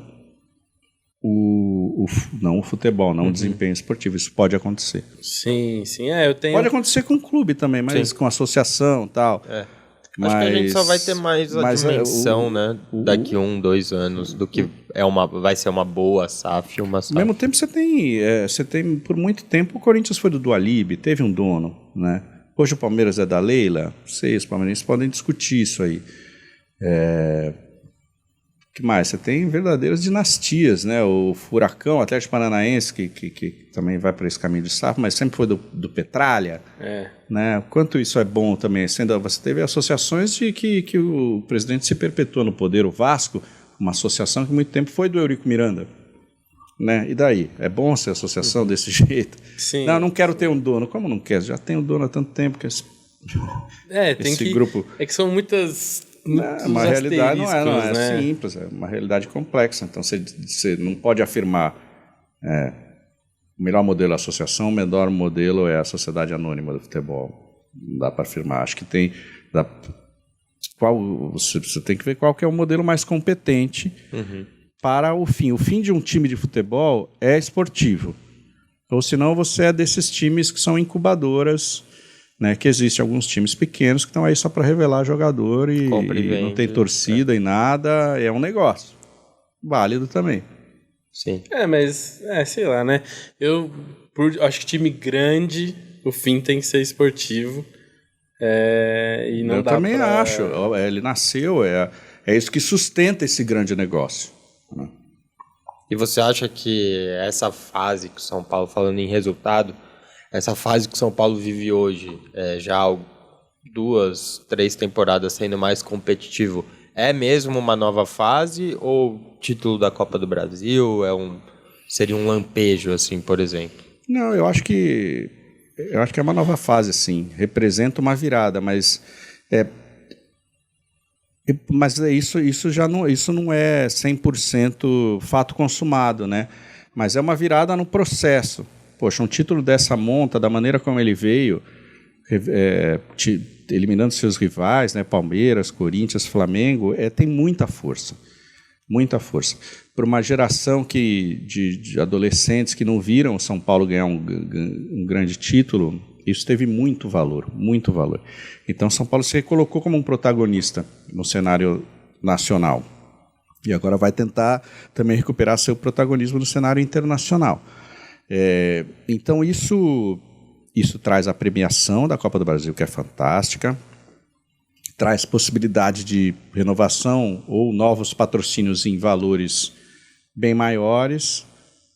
o futebol, não o desempenho esportivo. Isso pode acontecer. Sim. Pode acontecer com o clube também, mas com associação e tal. Acho que a gente só vai ter mais a dimensão, né? Daqui 1, 2 anos, do que vai ser uma boa SAF, uma SAF. Ao mesmo tempo, você tem por muito tempo, o Corinthians foi do Dualib, teve um dono, né? Hoje o Palmeiras é da Leila, os palmeirenses podem discutir isso aí. O que mais? Você tem verdadeiras dinastias, né? O Furacão, o Atlético Paranaense, que também vai para esse caminho de SAF, mas sempre foi do Petralha. Né? Quanto isso é bom também. Você teve associações de que o presidente se perpetuou no poder. O Vasco, uma associação que muito tempo foi do Eurico Miranda. Né? E daí? É bom ser associação desse jeito? Sim. Não quero ter um dono. Como não quer? Já tem um dono há tanto tempo que esse grupo... É que são muitas... Uma realidade não é né? simples, é uma realidade complexa. Então, você não pode afirmar o melhor modelo é a associação, o melhor modelo é a sociedade anônima do futebol. Não dá para afirmar. Acho que tem... Você tem que ver qual que é o modelo mais competente para o fim. O fim de um time de futebol é esportivo. Ou senão você é desses times que são incubadoras, né, que existem alguns times pequenos que estão aí só para revelar jogador e não tem torcida e nada. É um negócio. Válido também. Sim. Mas, sei lá, né? Eu acho que time grande, o fim tem que ser esportivo. E não eu dá também acho. Ele nasceu, é isso que sustenta esse grande negócio. Né? E você acha que essa fase que o São Paulo, falando em resultado, essa fase que o São Paulo vive hoje, já há 2, 3 temporadas sendo mais competitivo, é mesmo uma nova fase ou título da Copa do Brasil seria um lampejo, assim, por exemplo? Não, eu acho que é uma nova fase, sim. Representa uma virada, mas isso não é 100% fato consumado, né? Mas é uma virada no processo. Poxa, um título dessa monta, da maneira como ele veio, eliminando seus rivais, né? Palmeiras, Corinthians, Flamengo, tem muita força. Muita força. Para uma geração de adolescentes que não viram o São Paulo ganhar um grande título, isso teve muito valor, muito valor. Então, São Paulo se recolocou como um protagonista no cenário nacional. E agora vai tentar também recuperar seu protagonismo no cenário internacional. Então, isso traz a premiação da Copa do Brasil, que é fantástica, traz possibilidade de renovação ou novos patrocínios em valores bem maiores.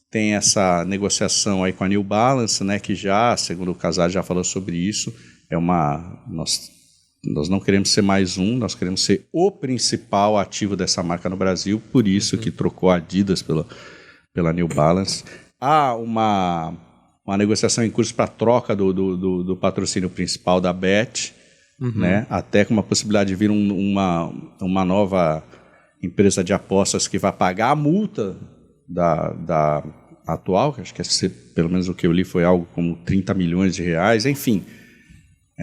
Tem essa negociação aí com a New Balance, né, que já, segundo o Casares, já falou sobre isso. Nós não queremos ser mais nós queremos ser o principal ativo dessa marca no Brasil, por isso que trocou a Adidas pela New Balance. Há uma negociação em curso para a troca do patrocínio principal da Bet, né? Até com uma possibilidade de vir uma nova empresa de apostas que vai pagar a multa da atual, que acho que pelo menos o que eu li foi algo como 30 milhões de reais, enfim,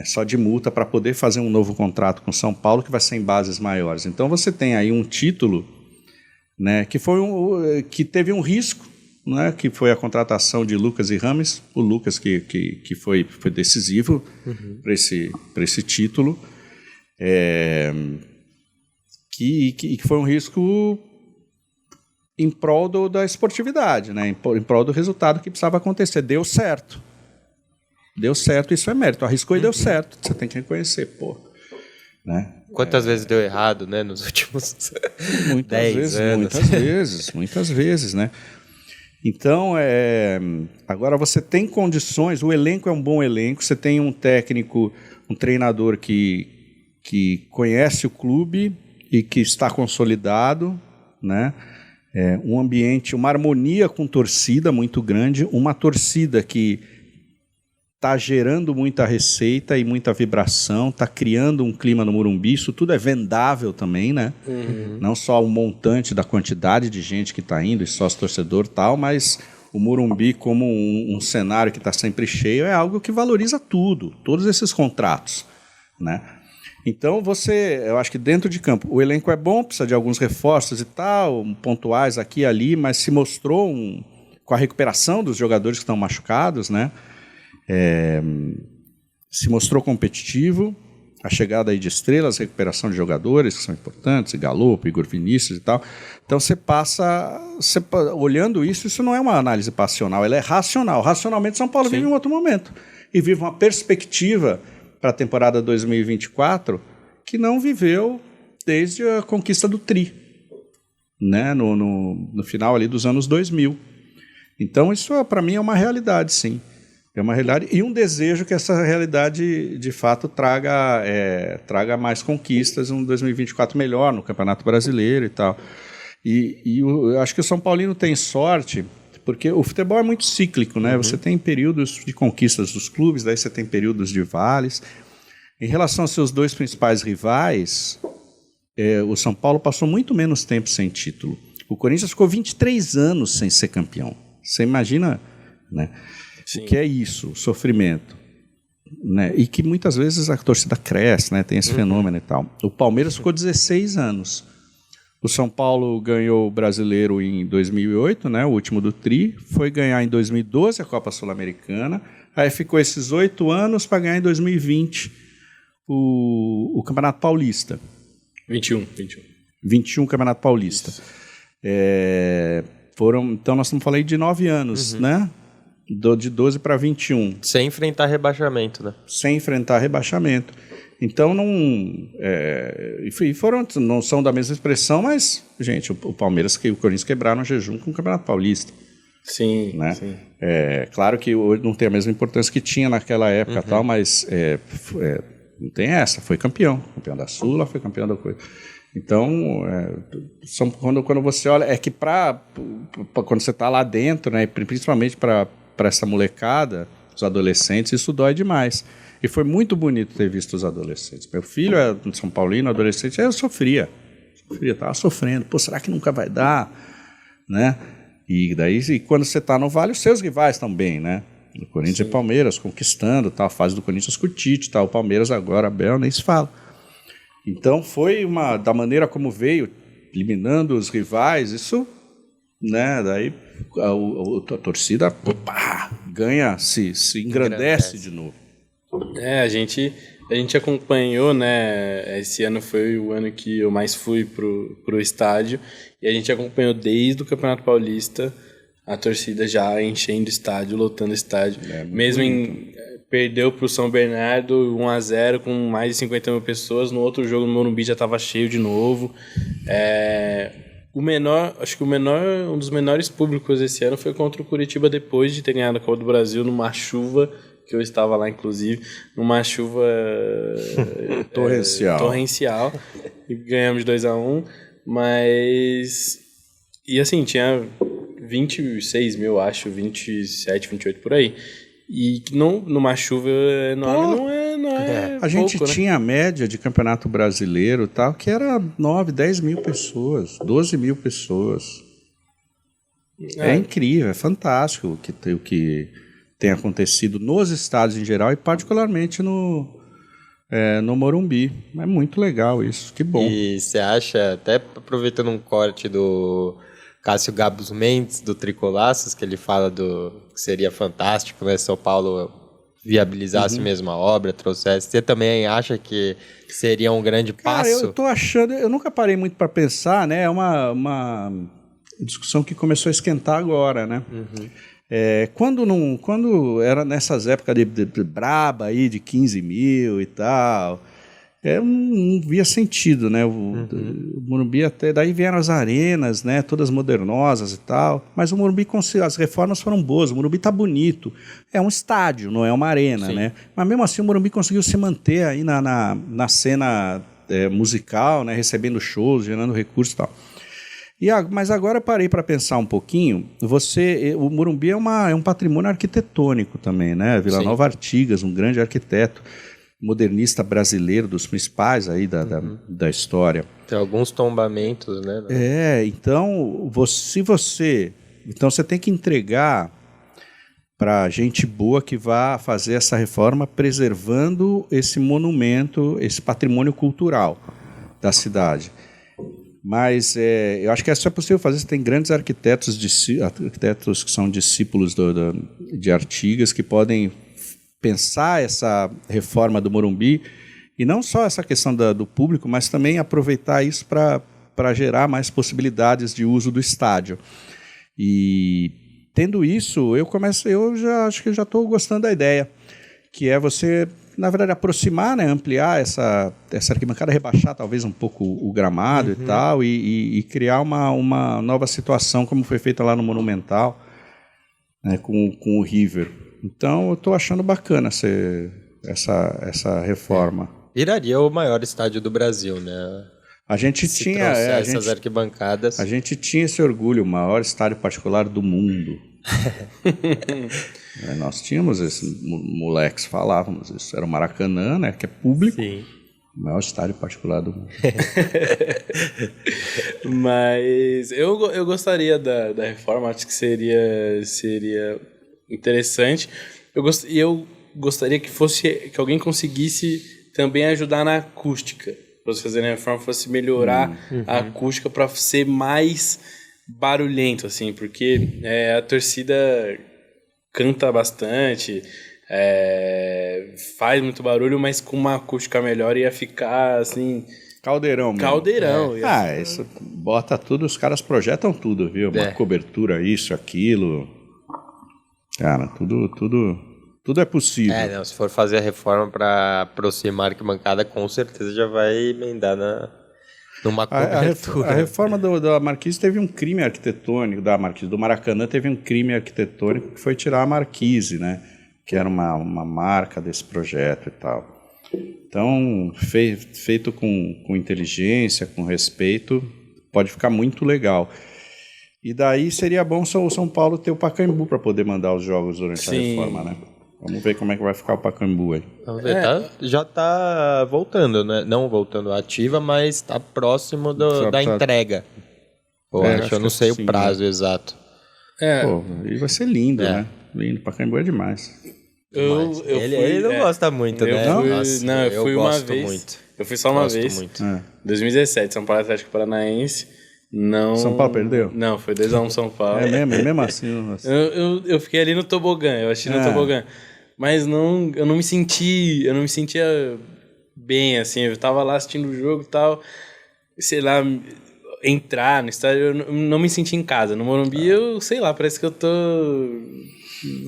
só de multa para poder fazer um novo contrato com São Paulo que vai ser em bases maiores. Então você tem aí um título, né, que teve um risco, né, que foi a contratação de Lucas e Rames, o Lucas que foi decisivo para esse título, que foi um risco em prol da esportividade, né, em prol do resultado que precisava acontecer. Deu certo, isso é mérito. Arriscou e deu certo, você tem que reconhecer, né? Quantas vezes deu errado, né, nos últimos 10 anos? Muitas vezes, né? Então, agora você tem condições, o elenco é um bom elenco, você tem um técnico, um treinador que conhece o clube e que está consolidado, né? Um ambiente, uma harmonia com torcida muito grande, uma torcida que está gerando muita receita e muita vibração, está criando um clima no Morumbi, isso tudo é vendável também, né? Não só o montante da quantidade de gente que está indo, e sócio-torcedor e tal, mas o Morumbi como um cenário que está sempre cheio é algo que valoriza tudo, todos esses contratos, né? Então eu acho que dentro de campo, o elenco é bom, precisa de alguns reforços e tal, pontuais aqui e ali, mas se mostrou com a recuperação dos jogadores que estão machucados, né? Se mostrou competitivo, a chegada aí de estrelas, a recuperação de jogadores que são importantes, Galopo, Igor Vinícius e tal. Então você olhando isso não é uma análise passional, ela é racional. Racionalmente São Paulo vive um outro momento e vive uma perspectiva para a temporada 2024 que não viveu desde a conquista do Tri, né? no final ali dos anos 2000. Então isso para mim é uma realidade, sim. É uma realidade e um desejo que essa realidade, de fato, traga mais conquistas, um 2024 melhor no Campeonato Brasileiro e tal. E eu acho que o São Paulino tem sorte, porque o futebol é muito cíclico, né? Você tem períodos de conquistas dos clubes, daí você tem períodos de vales. Em relação aos seus dois principais rivais, o São Paulo passou muito menos tempo sem título. O Corinthians ficou 23 anos sem ser campeão. Você imagina, né, o que é isso, o sofrimento. Né? E que muitas vezes a torcida cresce, né? Tem esse fenômeno e tal. O Palmeiras ficou 16 anos. O São Paulo ganhou o Brasileiro em 2008, né? O último do Tri. Foi ganhar em 2012 a Copa Sul-Americana. Aí ficou esses 8 anos para ganhar em 2020 o Campeonato Paulista. 21 Campeonato Paulista. Então nós estamos falando de 9 anos, né? De 12 para 21. Sem enfrentar rebaixamento, né? Sem enfrentar rebaixamento. Então, não são da mesma expressão, mas, gente, o Palmeiras e o Corinthians quebraram o jejum com o Campeonato Paulista. Sim, né? sim. Claro que hoje não tem a mesma importância que tinha naquela época, tal, mas não tem essa. Foi campeão da Sula, foi campeão da coisa. Então, quando você olha, é que quando você está lá dentro, né, principalmente para essa molecada, os adolescentes, isso dói demais. E foi muito bonito ter visto os adolescentes. Meu filho é São Paulino, adolescente, eu sofria, estava sofrendo. Pô, será que nunca vai dar? Né? E quando você está no Vale, os seus rivais também, né? O Corinthians e Palmeiras conquistando, tal, a fase do Corinthians com o Tite, tal, o Palmeiras agora, Abel, nem se fala. Então foi da maneira como veio, eliminando os rivais, isso, né? Daí a torcida ganha, se engrandece de novo. A gente acompanhou, né? Esse ano foi o ano que eu mais fui pro estádio, e a gente acompanhou desde o Campeonato Paulista a torcida já enchendo o estádio, lotando o estádio. Mesmo perdeu pro São Bernardo 1-0 com mais de 50 mil pessoas. No outro jogo no Morumbi já estava cheio de novo. Acho que um dos menores públicos esse ano foi contra o Curitiba, depois de ter ganhado a Copa do Brasil numa chuva, que eu estava lá inclusive, numa chuva torrencial, e ganhamos de 2-1, mas e assim, tinha 26 mil, acho, 27, 28 por aí. E numa chuva enorme não é A gente pouco, tinha a média de campeonato brasileiro, tal, que era 9, 10 mil pessoas, 12 mil pessoas. É incrível, é fantástico o que tem acontecido nos estádios em geral e particularmente no Morumbi. É muito legal isso, que bom. E você acha, até aproveitando um corte do Cássio Gabos Mendes, do Tricolaços, que ele fala que seria fantástico, né, São Paulo viabilizasse mesmo a obra, trouxesse. Você também acha que seria um grande passo? Eu tô achando, eu nunca parei muito para pensar, né, é uma discussão que começou a esquentar agora, né? Quando era nessas épocas de braba aí, de 15 mil e tal, não via sentido, né? O Morumbi até daí vieram as arenas, né? Todas modernosas e tal, mas o Morumbi, as reformas foram boas, o Morumbi tá bonito, é um estádio, não é uma arena, né? Mas mesmo assim o Morumbi conseguiu se manter aí na cena musical, né? Recebendo shows, gerando recursos e tal. Mas agora eu parei para pensar um pouquinho. O Morumbi é um patrimônio arquitetônico também, né? Vila Nova Artigas, um grande arquiteto modernista brasileiro, dos principais aí da história. Tem alguns tombamentos, né? Então você tem que entregar para gente boa que vá fazer essa reforma preservando esse monumento, esse patrimônio cultural da cidade. Mas eu acho que isso é possível fazer. Você tem grandes arquitetos que são discípulos de Artigas, que podem pensar essa reforma do Morumbi, e não só essa questão do público, mas também aproveitar isso para gerar mais possibilidades de uso do estádio. E tendo isso, eu já acho que já estou gostando da ideia, que é você, na verdade, aproximar, né, ampliar essa arquibancada, rebaixar talvez um pouco o gramado e tal, e criar uma nova situação, como foi feita lá no Monumental, né, com o River. Então, eu estou achando bacana essa reforma. Viraria o maior estádio do Brasil, né? A gente tinha essas arquibancadas. A gente tinha esse orgulho, o maior estádio particular do mundo. Nós tínhamos esses moleques, falávamos isso. Era o Maracanã, né, que é público. Sim. O maior estádio particular do mundo. Mas eu gostaria da reforma, acho que seria interessante. Eu gostaria que alguém conseguisse também ajudar na acústica. Para você fazer a reforma, fosse melhorar a acústica para ser mais barulhento, assim, porque a torcida canta bastante, faz muito barulho, mas com uma acústica melhor ia ficar assim. Caldeirão mesmo. Caldeirão. Isso bota tudo, os caras projetam tudo, viu? Uma cobertura, isso, aquilo. Cara, tudo é possível. Não, se for fazer a reforma para aproximar a arquibancada, com certeza já vai emendar numa cobertura. A reforma da Marquise teve um crime arquitetônico, do Maracanã teve um crime arquitetônico que foi tirar a Marquise, né? Que era uma marca desse projeto e tal. Então, feito com inteligência, com respeito, pode ficar muito legal. E daí seria bom o São Paulo ter o Pacaembu para poder mandar os jogos durante a reforma, né? Vamos ver como é que vai ficar o Pacaembu aí. Vamos ver, já tá voltando, né? Não voltando ativa, mas tá próximo da entrega. Eu não sei o prazo exato. E vai ser lindo, né? Lindo, Pacaembu é demais. Ele não gosta muito, né? Eu fui uma vez. Muito. Eu fui só uma vez. Muito. 2017, São Paulo Atlético Paranaense. Não... São Paulo perdeu? Não, foi 2-1 São Paulo. Mesmo assim. Eu fiquei ali no tobogã, eu achei no tobogã. Mas eu não me sentia bem, assim. Eu tava lá assistindo o jogo e tal. Sei lá, entrar no estádio, eu não me senti em casa. No Morumbi, eu sei lá, parece que eu tô...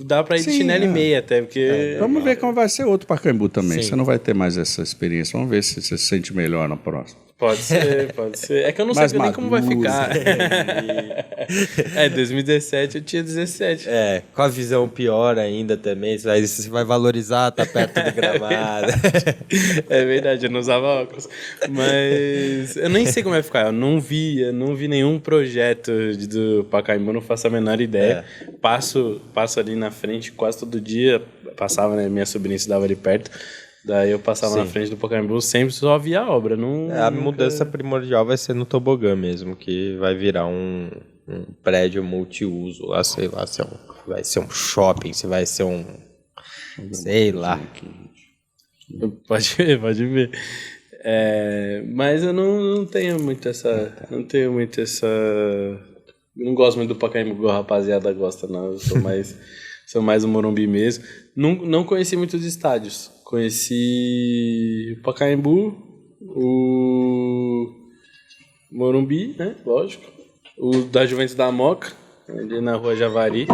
Dá pra ir de chinelo e meia até, porque... Vamos ver como vai ser outro Pacaembu também. Sim. Você não vai ter mais essa experiência. Vamos ver se você se sente melhor no próximo. Pode ser. É que eu não sei nem como vai ficar. 2017 eu tinha 17. Com a visão pior ainda também. Você vai valorizar, tá perto do gramado. É verdade, eu não usava óculos. Mas eu nem sei como vai ficar. Eu não vi nenhum projeto do Pacaembu, não faço a menor ideia. Passo ali na frente quase todo dia. Passava, né? Minha sobrinha estudava ali perto. Daí eu passava na frente do Pacaembu, sempre só via a obra. A mudança primordial vai ser no tobogã mesmo, que vai virar um prédio multiuso lá, sei lá, se vai ser um shopping, se vai ser um... sei lá. Pode ver. Mas eu não tenho muito essa... Não gosto muito do Pacaembu, que a rapaziada gosta, não. Eu sou mais do Morumbi mesmo. Não conheci muitos estádios. Conheci o Pacaembu, o Morumbi, né? Lógico. O da Juventus da Moca, ali na Rua Javari.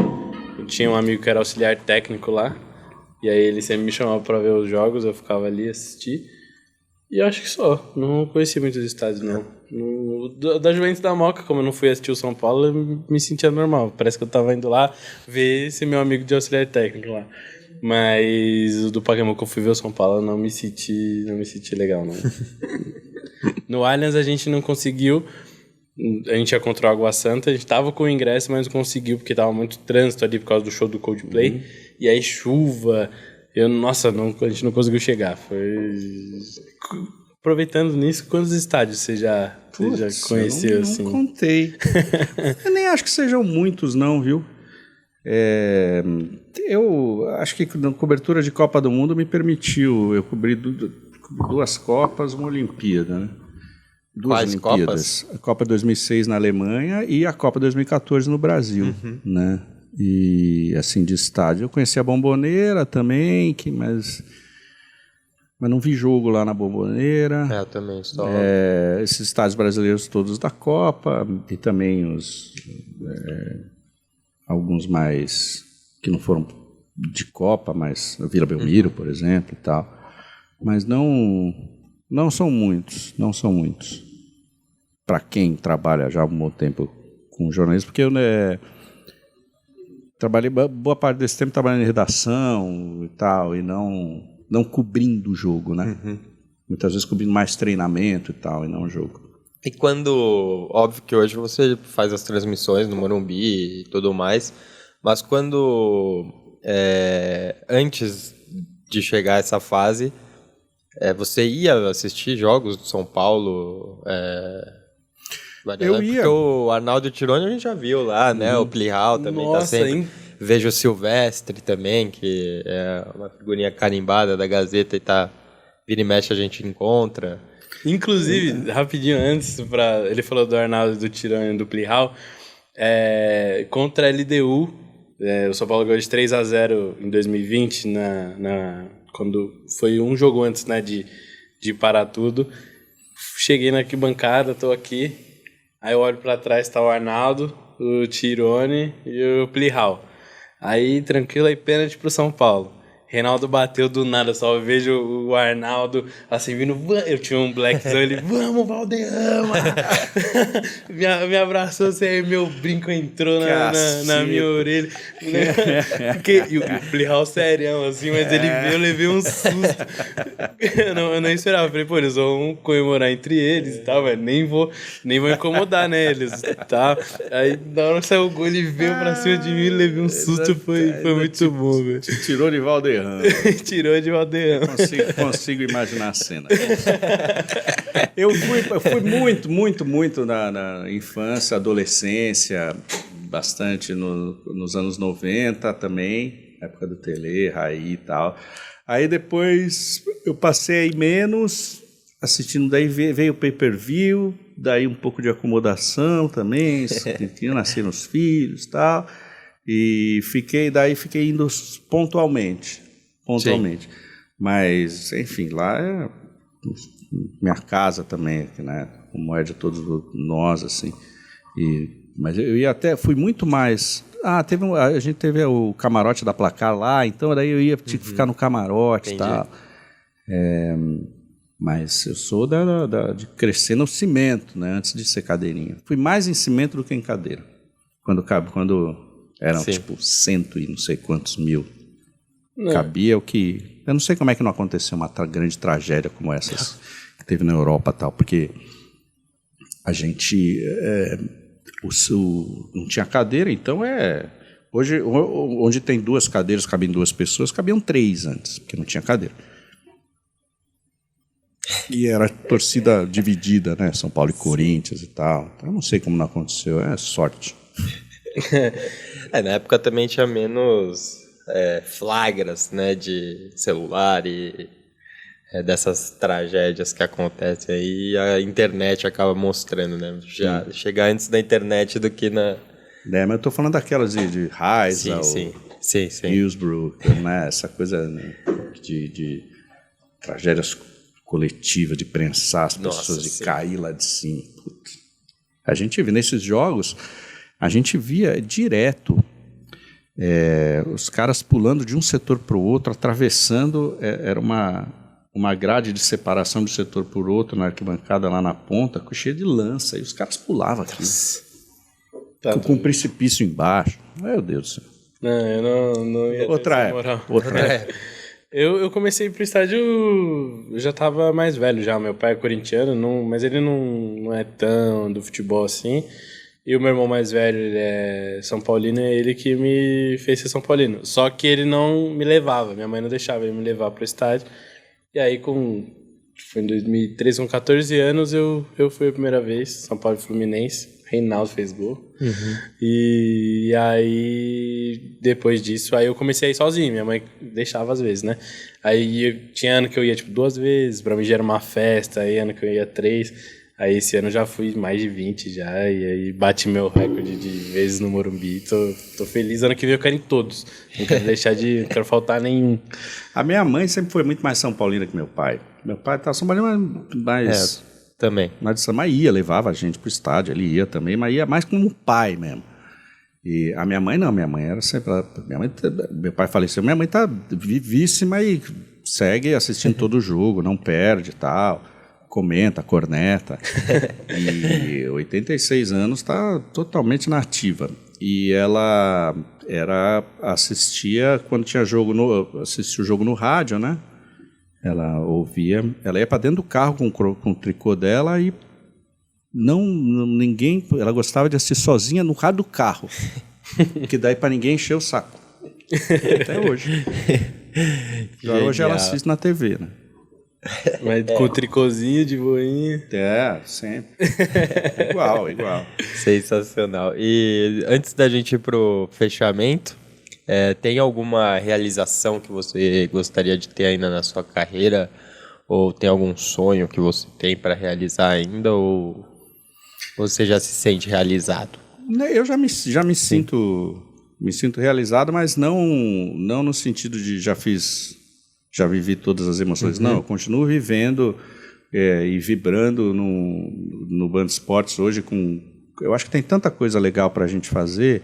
Eu tinha um amigo que era auxiliar técnico lá. E aí ele sempre me chamava pra ver os jogos, eu ficava ali assistir. E acho que só. Não conheci muitos estádios, não. Da Juventus da Moca, como eu não fui assistir o São Paulo, eu me sentia normal. Parece que eu tava indo lá ver esse meu amigo de auxiliar técnico lá. Mas o do Pacaembu que eu fui ver o São Paulo, eu não me senti legal, não. No Allianz a gente não conseguiu. A gente ia contra o Água Santa, a gente tava com o ingresso, mas não conseguiu, porque tava muito trânsito ali por causa do show do Coldplay. E aí chuva. A gente não conseguiu chegar. Aproveitando nisso, quantos estádios você já conheceu? Eu não contei. Eu nem acho que sejam muitos, não, viu? Eu acho que na cobertura de Copa do Mundo me permitiu. Eu cobri 2 Copas, uma Olimpíada, né? 2 Quais Olimpíadas. Copas? A Copa 2006 na Alemanha e a Copa 2014 no Brasil, né? E assim, de estádio. Eu conheci a Bombonera também, mas não vi jogo lá na Bombonera. Eu também, só. Esses estádios brasileiros todos da Copa e também alguns mais que não foram de Copa, mas a Vila Belmiro, por exemplo, e tal. Mas não são muitos, para quem trabalha já há um bom tempo com jornalismo, porque eu trabalhei boa parte desse tempo trabalhando em redação e tal, e não cobrindo o jogo, né? Muitas vezes cobrindo mais treinamento e tal, e não o jogo. E quando... Óbvio que hoje você faz as transmissões no Morumbi e tudo mais, mas quando... antes de chegar a essa fase, você ia assistir jogos do São Paulo? Eu ia. Porque o Arnaldo Tironi a gente já viu lá, né? O Plihal também tá sempre. hein? Vejo o Silvestre também, que é uma figurinha carimbada da Gazeta e vira e mexe a gente encontra. Inclusive, rapidinho antes, ele falou do Arnaldo, do Tironi e do Plihal, contra a LDU, o São Paulo ganhou de 3-0 em 2020, quando foi um jogo antes, né, de parar tudo. Cheguei na arquibancada, tô aqui, aí eu olho pra trás, tá o Arnaldo, o Tironi e o Plihal. Aí, tranquilo, aí pênalti pro São Paulo. Reinaldo bateu do nada, só vejo o Arnaldo assim vindo, eu tinha um blackzão, ele, vamos, Valderrama! me abraçou assim, aí meu brinco entrou na minha orelha. E o Plihal serião, assim, mas ele veio, eu levei um susto. Eu não esperava, eu falei, pô, eles vão comemorar entre eles e tal, velho, nem vou incomodar, né, eles, tá? Aí, na hora que saiu o gol, ele veio pra cima de mim, levei um susto, foi muito bom, velho. Tirou de Valderrama. Tirou de Valderrama. Consigo imaginar a cena. Eu fui muito na infância, adolescência, bastante nos anos 90 também, época do Tele, Raí e tal. Aí depois eu passei menos assistindo, daí veio o pay-per-view, daí um pouco de acomodação também, nasceram os filhos e tal, e fiquei indo pontualmente. Sim. Mas, enfim, lá é minha casa também, né? Como é de todos nós, assim. Mas eu ia fui muito mais. A gente teve o camarote da Placar lá, então daí eu ia ficar no camarote e tal. Mas eu sou de crescer no cimento, né? Antes de ser cadeirinha. Fui mais em cimento do que em cadeira. Quando eram tipo 100 e não sei quantos mil. Cabia o que... Eu não sei como é que não aconteceu uma grande tragédia como essas que teve na Europa e tal, porque a gente não tinha cadeira, então hoje, onde tem 2 cadeiras, cabem 2 pessoas, cabiam 3 antes, porque não tinha cadeira. E era torcida dividida, né? São Paulo e Corinthians e tal. Eu não sei como não aconteceu, é sorte. Na época também tinha menos... flagras, né, de celular e dessas tragédias que acontecem aí, a internet acaba mostrando, né, já chegar antes da internet do que na... Mas eu tô falando daquelas de Raiza, sim. Hillsborough, né, essa coisa, né, de tragédias coletivas, de prensar as pessoas, de cair lá de cima. Putz. A gente vê nesses jogos, a gente via direto os caras pulando de um setor para o outro, atravessando, era uma grade de separação de um setor por outro na arquibancada lá na ponta, cheia de lança, e os caras pulavam aqui, com um precipício embaixo. Meu Deus do céu. Não, eu não ia outra época. Eu comecei pro estádio, eu já estava mais velho já, meu pai é corintiano, mas ele não é tão do futebol assim. E o meu irmão mais velho, ele é São Paulino, é ele que me fez ser São Paulino. Só que ele não me levava, minha mãe não deixava ele me levar pro estádio. E aí, foi em 2013, com 14 anos, eu fui a primeira vez, São Paulo e Fluminense, Reinaldo fez gol. E aí, depois disso, aí eu comecei a ir sozinho, minha mãe deixava às vezes, né? Aí tinha ano que eu ia, 2 vezes, pra mim já era uma festa, aí ano que eu ia 3... Aí esse ano já fui mais de 20 já, e aí bati meu recorde de vezes no Morumbi. Tô feliz, ano que vem eu quero ir em todos. Não quero faltar nenhum. A minha mãe sempre foi muito mais São Paulina que meu pai. Meu pai tá São Paulino, mas também. Mas levava a gente pro estádio, ele ia também, mas ia mais como pai mesmo. E a minha mãe não, minha mãe era sempre... Meu pai faleceu, minha mãe tá vivíssima e segue assistindo todo o jogo, não perde e tal... Comenta, corneta, e 86 anos está totalmente na ativa. E ela assistia, quando tinha assistia o jogo no rádio, né? Ela ouvia, ela ia para dentro do carro com o tricô dela e ela gostava de assistir sozinha no rádio do carro, que daí para ninguém encher o saco. Até hoje. Hoje ela assiste na TV, né? Mas com o tricôzinho de boinha. Sempre. Igual. Sensacional. E antes da gente ir pro fechamento, tem alguma realização que você gostaria de ter ainda na sua carreira? Ou tem algum sonho que você tem para realizar ainda? Ou você já se sente realizado? Eu já me sinto realizado, mas não no sentido de já vivi todas as emoções. Não, eu continuo vivendo e vibrando no Band Esportes hoje. Eu acho que tem tanta coisa legal para a gente fazer,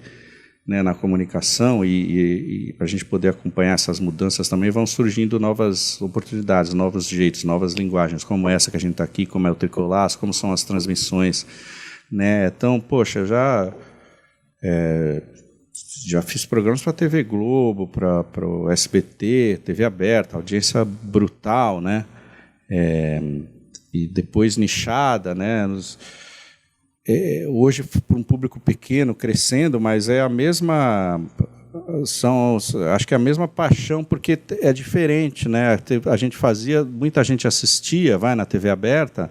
né, na comunicação e para a gente poder acompanhar essas mudanças também, vão surgindo novas oportunidades, novos jeitos, novas linguagens, como essa que a gente está aqui, como é o Tricolaço, como são as transmissões, né? Então, poxa, eu já fiz programas para a TV Globo, para o SBT, TV aberta, audiência brutal, né? E depois nichada, né? Hoje, para um público pequeno, crescendo, mas é a mesma... acho que é a mesma paixão, porque é diferente, né? A gente fazia, muita gente assistia, vai na TV aberta,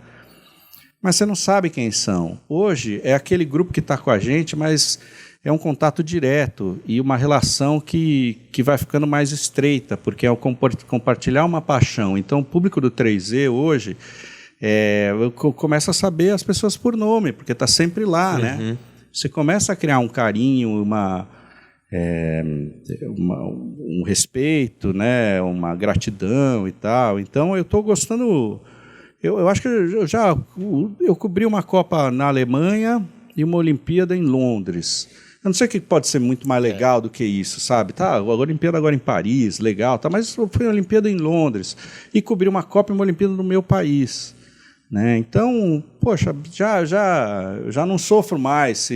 mas você não sabe quem são. Hoje é aquele grupo que está com a gente, mas é um contato direto e uma relação que vai ficando mais estreita, porque é o compartilhar uma paixão. Então, o público do 3Z hoje... eu começo a saber as pessoas por nome, porque está sempre lá, né? Você começa a criar um carinho, um respeito, né? Uma gratidão e tal. Então, eu estou gostando... Eu acho que eu cobri uma Copa na Alemanha e uma Olimpíada em Londres. Eu não sei o que pode ser muito mais legal do que isso, sabe? Tá, a Olimpíada agora em Paris, legal, tá, mas foi uma Olimpíada em Londres e cobri uma Copa e uma Olimpíada no meu país. Né? Então, poxa, já não sofro mais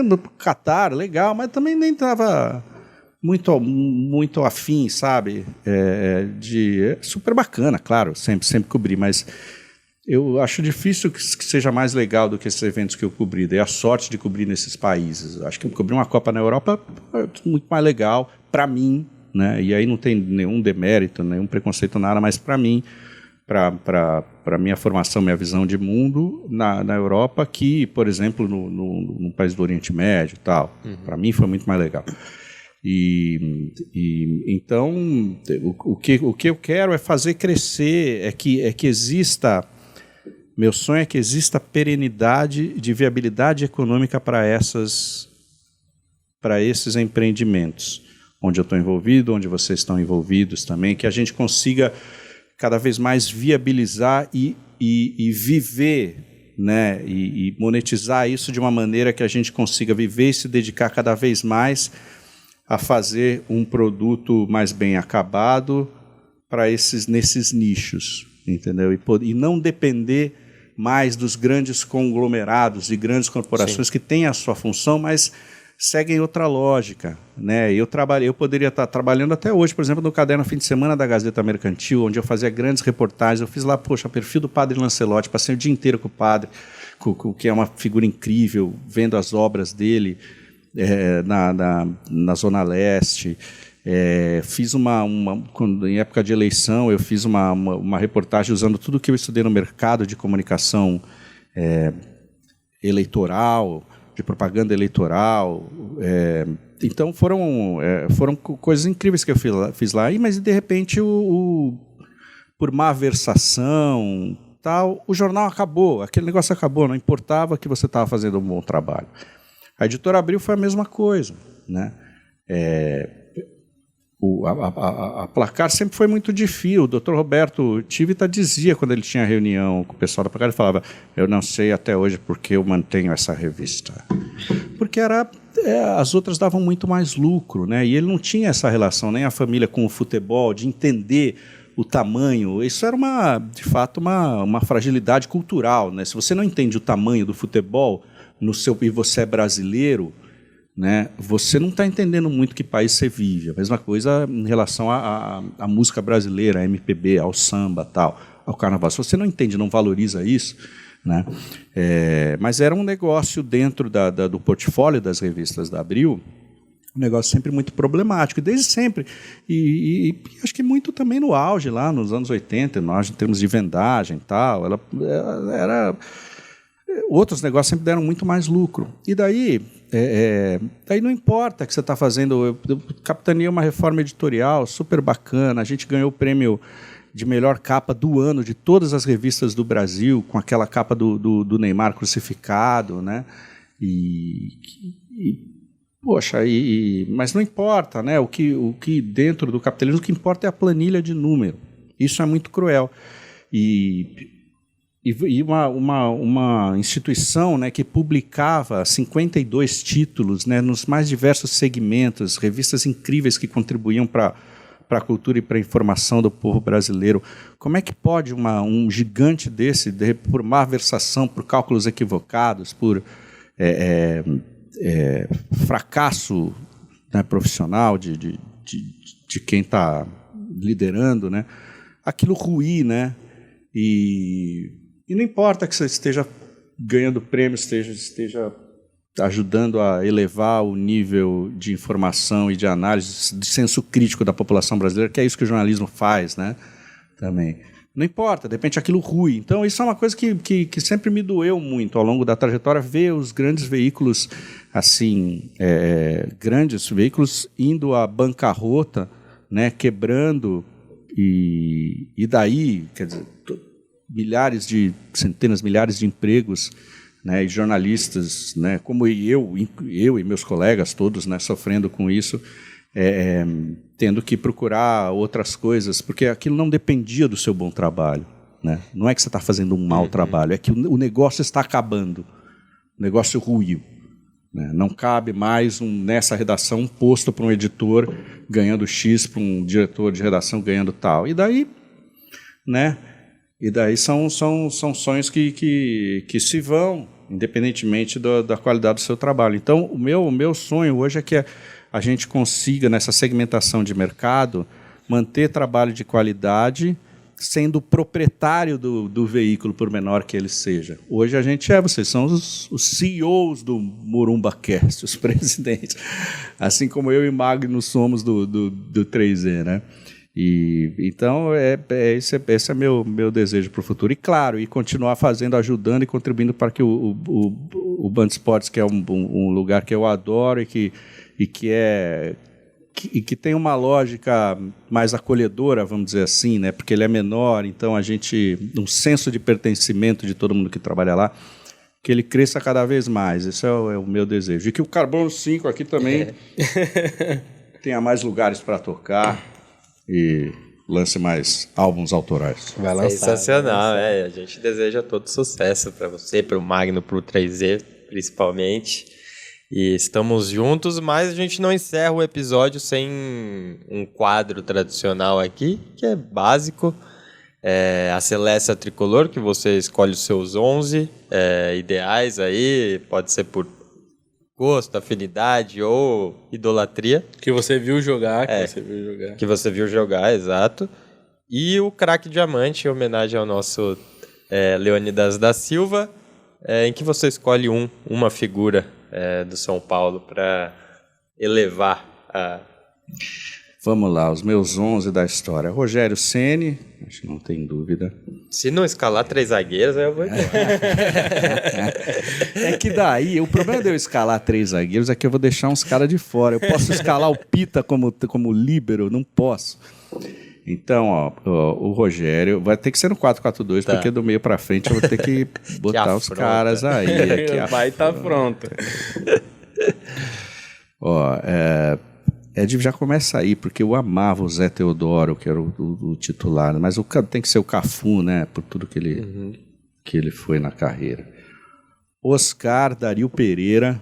no Catar, legal, mas também nem estava muito afim, sabe? Super bacana, claro, sempre cobri, mas eu acho difícil que seja mais legal do que esses eventos que eu cobri. Dei a sorte de cobrir nesses países. Acho que cobrir uma Copa na Europa é muito mais legal para mim, né? E aí não tem nenhum demérito, nenhum preconceito, nada, mas para mim, para minha formação, minha visão de mundo na Europa, que, por exemplo, no país do Oriente Médio e tal. Para mim foi muito mais legal. Então, o que eu quero é fazer crescer, é que exista... Meu sonho é que exista perenidade de viabilidade econômica para esses empreendimentos, onde eu estou envolvido, onde vocês estão envolvidos também, que a gente consiga cada vez mais viabilizar e viver, né, e monetizar isso de uma maneira que a gente consiga viver e se dedicar cada vez mais a fazer um produto mais bem acabado para nesses nichos, entendeu? E não depender mais dos grandes conglomerados e grandes corporações que têm a sua função, mas seguem outra lógica, né? Eu poderia estar trabalhando até hoje, por exemplo, no caderno Fim de Semana da Gazeta Mercantil, onde eu fazia grandes reportagens. Eu fiz lá, poxa, perfil do Padre Lancelotti, passei o dia inteiro com o padre, que é uma figura incrível, vendo as obras dele na Zona Leste. Fiz em época de eleição, eu fiz uma reportagem usando tudo que eu estudei no mercado de comunicação eleitoral, de propaganda eleitoral. Então foram coisas incríveis que eu fiz lá, mas de repente, por má versação, tal, o jornal acabou, aquele negócio acabou, não importava que você estava fazendo um bom trabalho. A Editora Abril foi a mesma coisa, né? A Placar sempre foi muito difícil. O Dr. Roberto Tivita dizia, quando ele tinha reunião com o pessoal da Placar, ele falava: eu não sei até hoje porque eu mantenho essa revista. Porque as outras davam muito mais lucro, né? E ele não tinha essa relação, nem a família com o futebol, de entender o tamanho. Isso era, de fato, uma fragilidade cultural, né? Se você não entende o tamanho do futebol e você é brasileiro, né, você não está entendendo muito que país você vive. A mesma coisa em relação à música brasileira, à MPB, ao samba, tal, ao carnaval. Se você não entende, não valoriza isso, né, mas era um negócio dentro do portfólio das revistas da Abril, um negócio sempre muito problemático, desde sempre. E acho que muito também no auge, lá nos anos 80, no auge em termos de vendagem e tal. Ela era... Outros negócios sempre deram muito mais lucro. E daí não importa que você está fazendo... Eu capitaneei uma reforma editorial super bacana, a gente ganhou o prêmio de melhor capa do ano de todas as revistas do Brasil, com aquela capa do Neymar crucificado, né? Poxa, mas não importa, né? O que dentro do capitalismo, o que importa é a planilha de número. Isso é muito cruel. E uma instituição, né, que publicava 52 títulos, né, nos mais diversos segmentos, revistas incríveis que contribuíam para a cultura e para a informação do povo brasileiro. Como é que pode um gigante desse, por malversação, por cálculos equivocados, por fracasso, né, profissional de quem está liderando, né, aquilo ruir, né? E não importa que você esteja ganhando prêmios, esteja ajudando a elevar o nível de informação e de análise, de senso crítico da população brasileira, que é isso que o jornalismo faz, né? Também. Não importa, de repente aquilo rui. Então, isso é uma coisa que sempre me doeu muito ao longo da trajetória, ver os grandes veículos, assim, grandes veículos indo à bancarrota, né, quebrando, e daí, quer dizer, centenas, milhares de empregos, né, e jornalistas, né, como eu e meus colegas todos, né, sofrendo com isso, tendo que procurar outras coisas, porque aquilo não dependia do seu bom trabalho, né? Não é que você está fazendo um mau trabalho, é que o negócio está acabando, o negócio ruiu, né? Não cabe mais nessa redação um posto para um editor ganhando X, para um diretor de redação ganhando tal. E daí, né? E daí são sonhos que se vão, independentemente da qualidade do seu trabalho. Então, o meu sonho hoje é que a gente consiga, nessa segmentação de mercado, manter trabalho de qualidade, sendo proprietário do veículo, por menor que ele seja. Hoje a gente vocês são os CEOs do MorumbaCast, os presidentes, assim como eu e Magno somos do 3E, né? Então, esse é meu desejo para o futuro. E, claro, continuar ajudando e contribuindo para que o Band Esportes, que é um lugar que eu adoro e que tem uma lógica mais acolhedora, vamos dizer assim, né? Porque ele é menor, então um senso de pertencimento de todo mundo que trabalha lá, que ele cresça cada vez mais. Esse é o meu desejo. E que o Carbono 5 aqui também tenha mais lugares para tocar e lance mais álbuns autorais. Vai lançar. Sensacional, A gente deseja todo sucesso para você, para o Magno, para o 3E, principalmente. E estamos juntos, mas a gente não encerra o episódio sem um quadro tradicional aqui, que é básico. A Celeste Tricolor, que você escolhe os seus 11 ideais aí, pode ser por gosto, afinidade ou idolatria. Que você viu jogar, Que você viu jogar, exato. E o Craque Diamante, em homenagem ao nosso Leônidas da Silva, em que você escolhe uma figura do São Paulo para elevar a... Vamos lá, os meus 11 da história. Rogério Ceni, acho que não tem dúvida. Se não escalar 3 zagueiros, aí eu vou embora. É que daí, o problema de eu escalar 3 zagueiros é que eu vou deixar uns caras de fora. Eu posso escalar o Pita como líbero? Não posso. Então, o Rogério vai ter que ser no 4-4-2, porque do meio para frente eu vou ter que botar os caras aí. Vai estar pronto. Ed já começa aí, porque eu amava o Zé Teodoro, que era o titular, mas tem que ser o Cafu, né, por tudo que ele foi na carreira. Oscar, Dario Pereira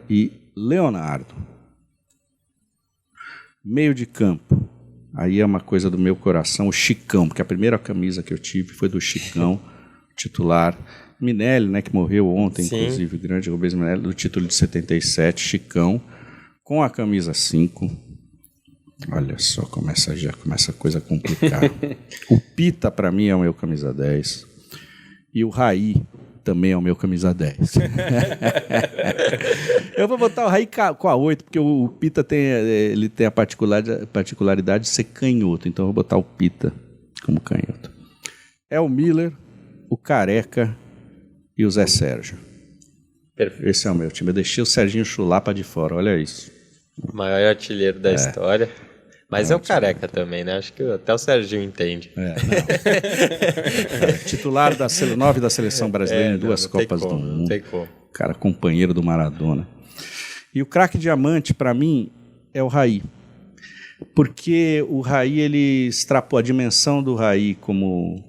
e Leonardo. Meio de campo, aí é uma coisa do meu coração, o Chicão, porque a primeira camisa que eu tive foi do Chicão, titular. Minelli, né, que morreu ontem, sim, inclusive, grande Rubens Minelli, do título de 77, Chicão, com a camisa 5. Olha só, já começa a coisa complicada. O Pita, para mim, é o meu camisa 10. E o Raí, também é o meu camisa 10. Eu vou botar o Raí com a 8, porque o Pita ele tem a particularidade de ser canhoto, então eu vou botar o Pita como canhoto. É o Miller, o Careca e o Zé Sérgio. Perfeito. Esse é o meu time. Eu deixei o Serginho Chulapa de fora, olha isso. O maior artilheiro da história. Mas é o Careca também, né? Acho que até o Serginho entende. Titular da 9 da seleção brasileira em 2 Copas do Mundo. Não tem como. Cara, companheiro do Maradona. E o craque diamante, para mim, é o Raí. Porque o Raí, ele extrapolou a dimensão do Raí como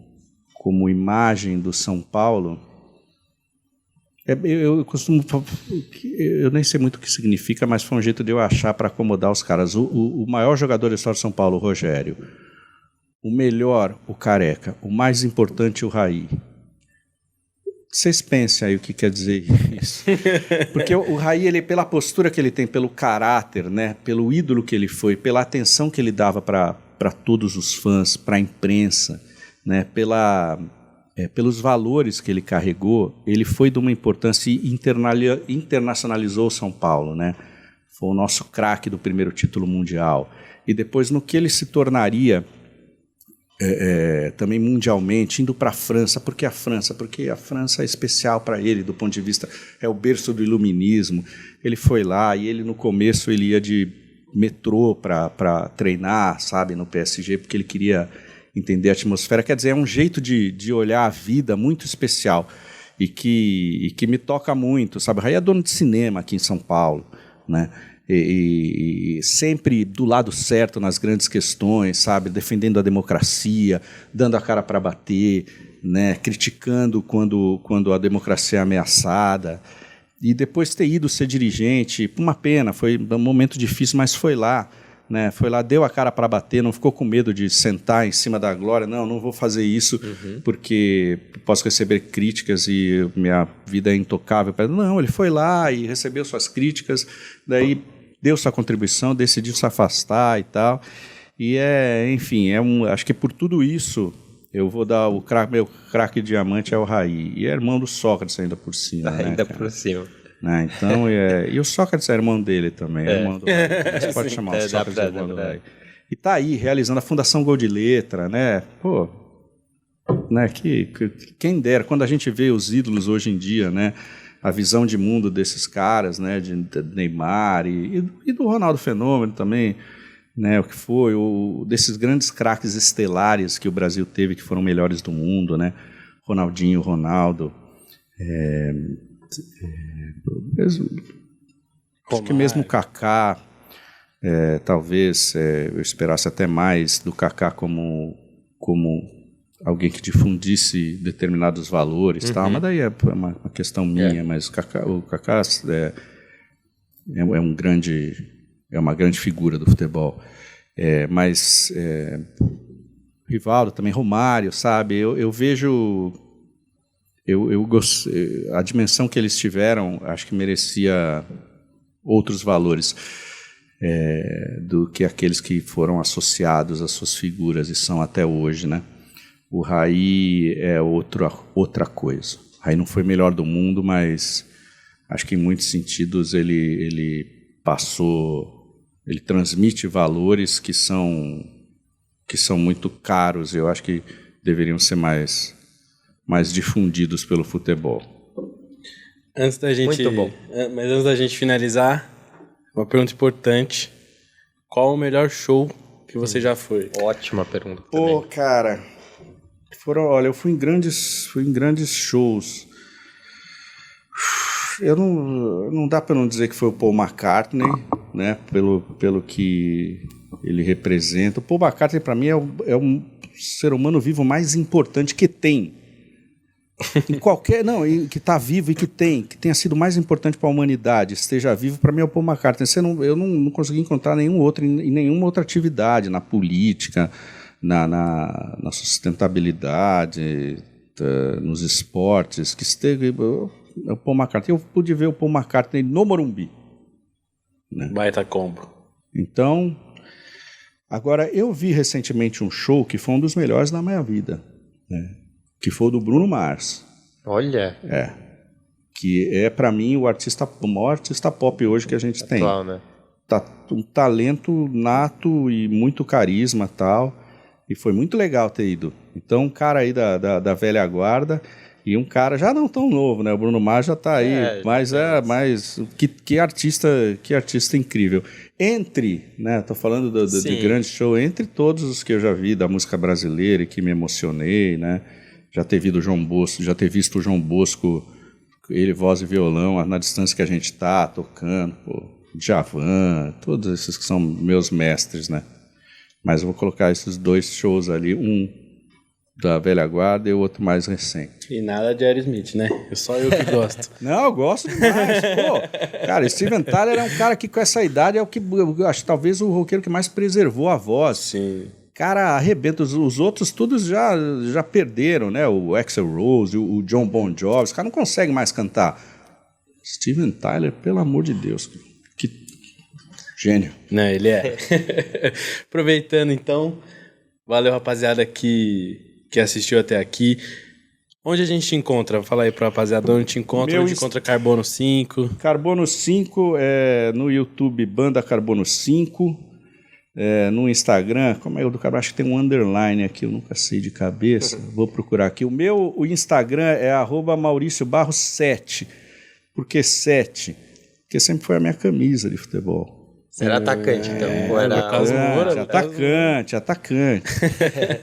imagem do São Paulo. Eu costumo... Eu nem sei muito o que significa, mas foi um jeito de eu achar para acomodar os caras. O maior jogador da história de São Paulo, o Rogério. O melhor, o Careca. O mais importante, o Raí. Vocês pensem aí o que quer dizer isso. Porque o Raí, ele, pela postura que ele tem, pelo caráter, né, pelo ídolo que ele foi, pela atenção que ele dava para todos os fãs, para a imprensa, né, pelos valores que ele carregou, ele foi de uma importância e internacionalizou São Paulo, né? Foi o nosso craque do primeiro título mundial. E depois, no que ele se tornaria também mundialmente, indo para a França. Por que a França? Porque a França é especial para ele, do ponto de vista, é o berço do iluminismo. Ele foi lá e ele, no começo, ele ia de metrô para treinar, sabe, no PSG, porque ele queria entender a atmosfera. Quer dizer, é um jeito de olhar a vida muito especial e que me toca muito, sabe? O Raí é dono de cinema aqui em São Paulo, né? E sempre do lado certo nas grandes questões, sabe? Defendendo a democracia, dando a cara para bater, né? Criticando quando a democracia é ameaçada. E depois ter ido ser dirigente, uma pena, foi um momento difícil, mas foi lá. Né, foi lá, deu a cara para bater, não ficou com medo de sentar em cima da glória. Não vou fazer isso porque posso receber críticas e minha vida é intocável. Não, ele foi lá e recebeu suas críticas, daí deu sua contribuição, decidiu se afastar e tal. E enfim, acho que por tudo isso eu vou dar meu craque diamante é o Raí. E é irmão do Sócrates ainda por cima. Ainda por cima. Né? Então, e o Sócrates é irmão dele também, irmão do Raí. Você pode chamar o Sócrates de irmão do Raí. E está aí, realizando a Fundação Gol de Letra, né? Pô, né? Quem dera, quando a gente vê os ídolos hoje em dia, né? A visão de mundo desses caras, né? De Neymar e do Ronaldo Fenômeno também, né? O que foi, desses grandes craques estelares que o Brasil teve, que foram melhores do mundo, né? Ronaldinho, Ronaldo, acho que mesmo o Kaká, talvez eu esperasse até mais do Kaká como alguém que difundisse determinados valores, tal, mas daí é uma questão minha, mas o Kaká é uma grande figura do futebol, mas Rivaldo também, Romário, sabe, eu vejo... a dimensão que eles tiveram, acho que merecia outros valores do que aqueles que foram associados às suas figuras e são até hoje, né? O Raí é outra coisa. O Raí não foi melhor do mundo, mas acho que em muitos sentidos ele transmite valores que são muito caros e eu acho que deveriam ser mais difundidos pelo futebol. Muito bom. Mas antes da gente finalizar, uma pergunta importante. Qual o melhor show que você já foi? Ótima pergunta Pô, também. cara, olha, eu fui em grandes shows. Não dá para não dizer que foi o Paul McCartney, né? Pelo que ele representa. O Paul McCartney, para mim, é um ser humano vivo mais importante que tem. Que está vivo e que tenha sido mais importante para a humanidade, esteja vivo, para mim é o Paul McCartney. Eu não consegui encontrar nenhum outro em nenhuma outra atividade, na política, na sustentabilidade, nos esportes, que esteve é o Paul McCartney. Eu pude ver o Paul McCartney no Morumbi, né? Baita combo. Então, agora eu vi recentemente um show que foi um dos melhores da minha vida, né? Que foi o do Bruno Mars. Olha. Que é, pra mim, o maior artista pop hoje que a gente tem. Atual, né? Tá um talento nato e muito carisma e tal. E foi muito legal ter ido. Então, um cara aí da velha guarda e um cara já não tão novo, né? O Bruno Mars já tá aí, mas que artista incrível. Entre, né? Tô falando de grande show, entre todos os que eu já vi da música brasileira e que me emocionei, né? Já ter visto o João Bosco, ele voz e violão, na distância que a gente tá tocando, pô, Djavan, todos esses que são meus mestres, né? Mas eu vou colocar esses 2 shows ali, um da velha guarda e o outro mais recente. E nada de Aerosmith, né? Só eu que gosto. Não, eu gosto demais. Pô, cara, Steven Tyler é um cara que com essa idade é o que eu acho talvez o roqueiro que mais preservou a voz. Sim. Cara, arrebenta. Os outros todos já perderam, né? O Axl Rose, o John Bon Jovi, os caras não conseguem mais cantar. Steven Tyler, pelo amor de Deus, que gênio. Não, ele é. Aproveitando, então, valeu, rapaziada, que assistiu até aqui. Onde a gente te encontra? Fala aí pra rapaziada onde te encontra. Onde encontra Carbono 5? Carbono 5 é no YouTube, Banda Carbono 5. No Instagram, como é o do Carbono? Acho que tem um underline aqui, eu nunca sei de cabeça. Vou procurar aqui. O Instagram é @MauricioBarros7. Por que 7? Porque sempre foi a minha camisa de futebol. Você era atacante, então. Atacante.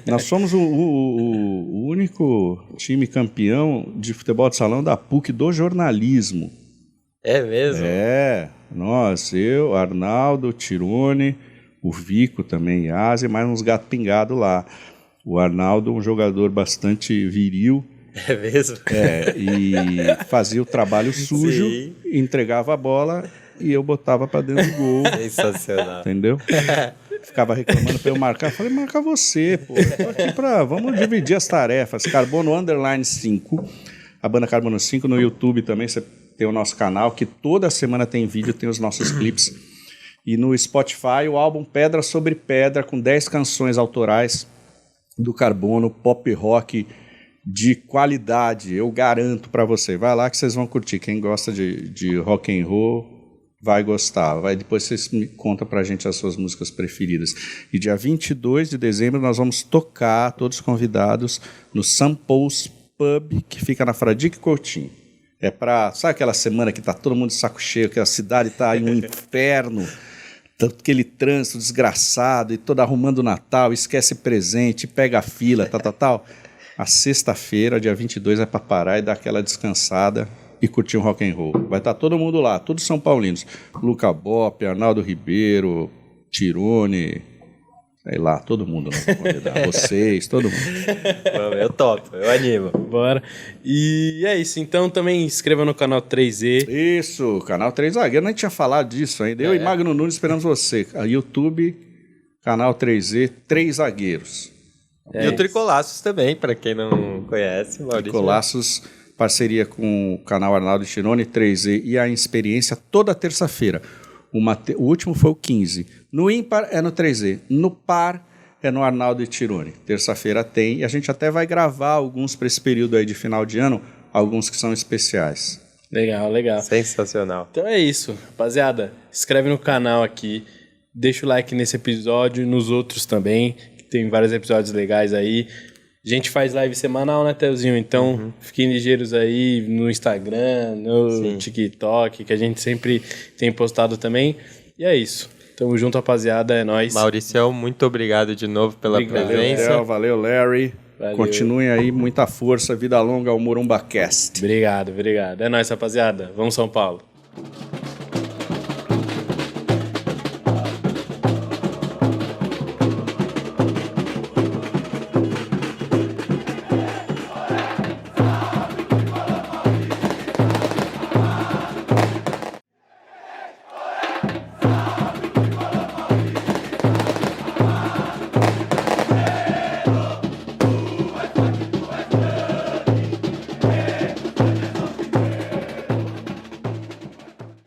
Nós somos o único time campeão de futebol de salão da PUC do jornalismo. É mesmo? Nós, eu, Arnaldo, Tirone, o Vico também, Ásia, mais uns gatos pingados lá. O Arnaldo, um jogador bastante viril. É mesmo? E fazia o trabalho sujo, entregava a bola e eu botava pra dentro do gol. Sensacional. Entendeu? Ficava reclamando pra eu marcar. Eu falei, marca você, pô. Tô aqui vamos dividir as tarefas. Carbono _5. A Banda Carbono 5 no YouTube também. Você tem o nosso canal, que toda semana tem vídeo, tem os nossos clipes. E no Spotify, o álbum Pedra sobre Pedra, com 10 canções autorais do Carbono, pop rock de qualidade. Eu garanto pra você. Vai lá que vocês vão curtir. Quem gosta de rock and roll vai gostar. Depois vocês me contam pra gente as suas músicas preferidas. E dia 22 de dezembro nós vamos tocar, todos convidados, no Samples Pub, que fica na Fradique Coutinho. Sabe aquela semana que tá todo mundo de saco cheio, que a cidade tá em um inferno, tanto aquele trânsito desgraçado, e todo arrumando o Natal, esquece presente, pega a fila, tal. A sexta-feira, dia 22, é pra parar e dar aquela descansada e curtir um rock and roll. Vai estar todo mundo lá, todos São Paulinos. Luca Bop, Arnaldo Ribeiro, Tirone, sei lá, todo mundo. Vocês, todo mundo. Eu topo, eu animo. Bora. E é isso, então também se inscreva no canal 3Z. Isso, canal 3 Zagueiro, nem tinha falado disso ainda. Eu e Magno Nunes esperamos você. YouTube, canal 3Z, 3 Zagueiros. E o Tricolaços também, para quem não conhece, Maurício. Tricolaços, parceria com o canal Arnaldo Tirone, 3Z e a Experiência, toda terça-feira. O último foi o 15. No ímpar é no 3Z. No par é no Arnaldo e Tirone. Terça-feira tem. E a gente até vai gravar alguns para esse período aí de final de ano, alguns que são especiais. Legal. Sensacional. Então é isso, rapaziada. Se inscreve no canal aqui. Deixa o like nesse episódio e nos outros também. Tem vários episódios legais aí. A gente faz live semanal, né, Teozinho? Então, fiquem ligeiros aí no Instagram, no TikTok, que a gente sempre tem postado também. E é isso. Tamo junto, rapaziada. É nóis. Mauricião, muito obrigado de novo pela presença. Valeu, Larry. Valeu. Continuem aí, muita força. Vida longa ao Morumba Cast. Obrigado. É nóis, rapaziada. Vamos, São Paulo.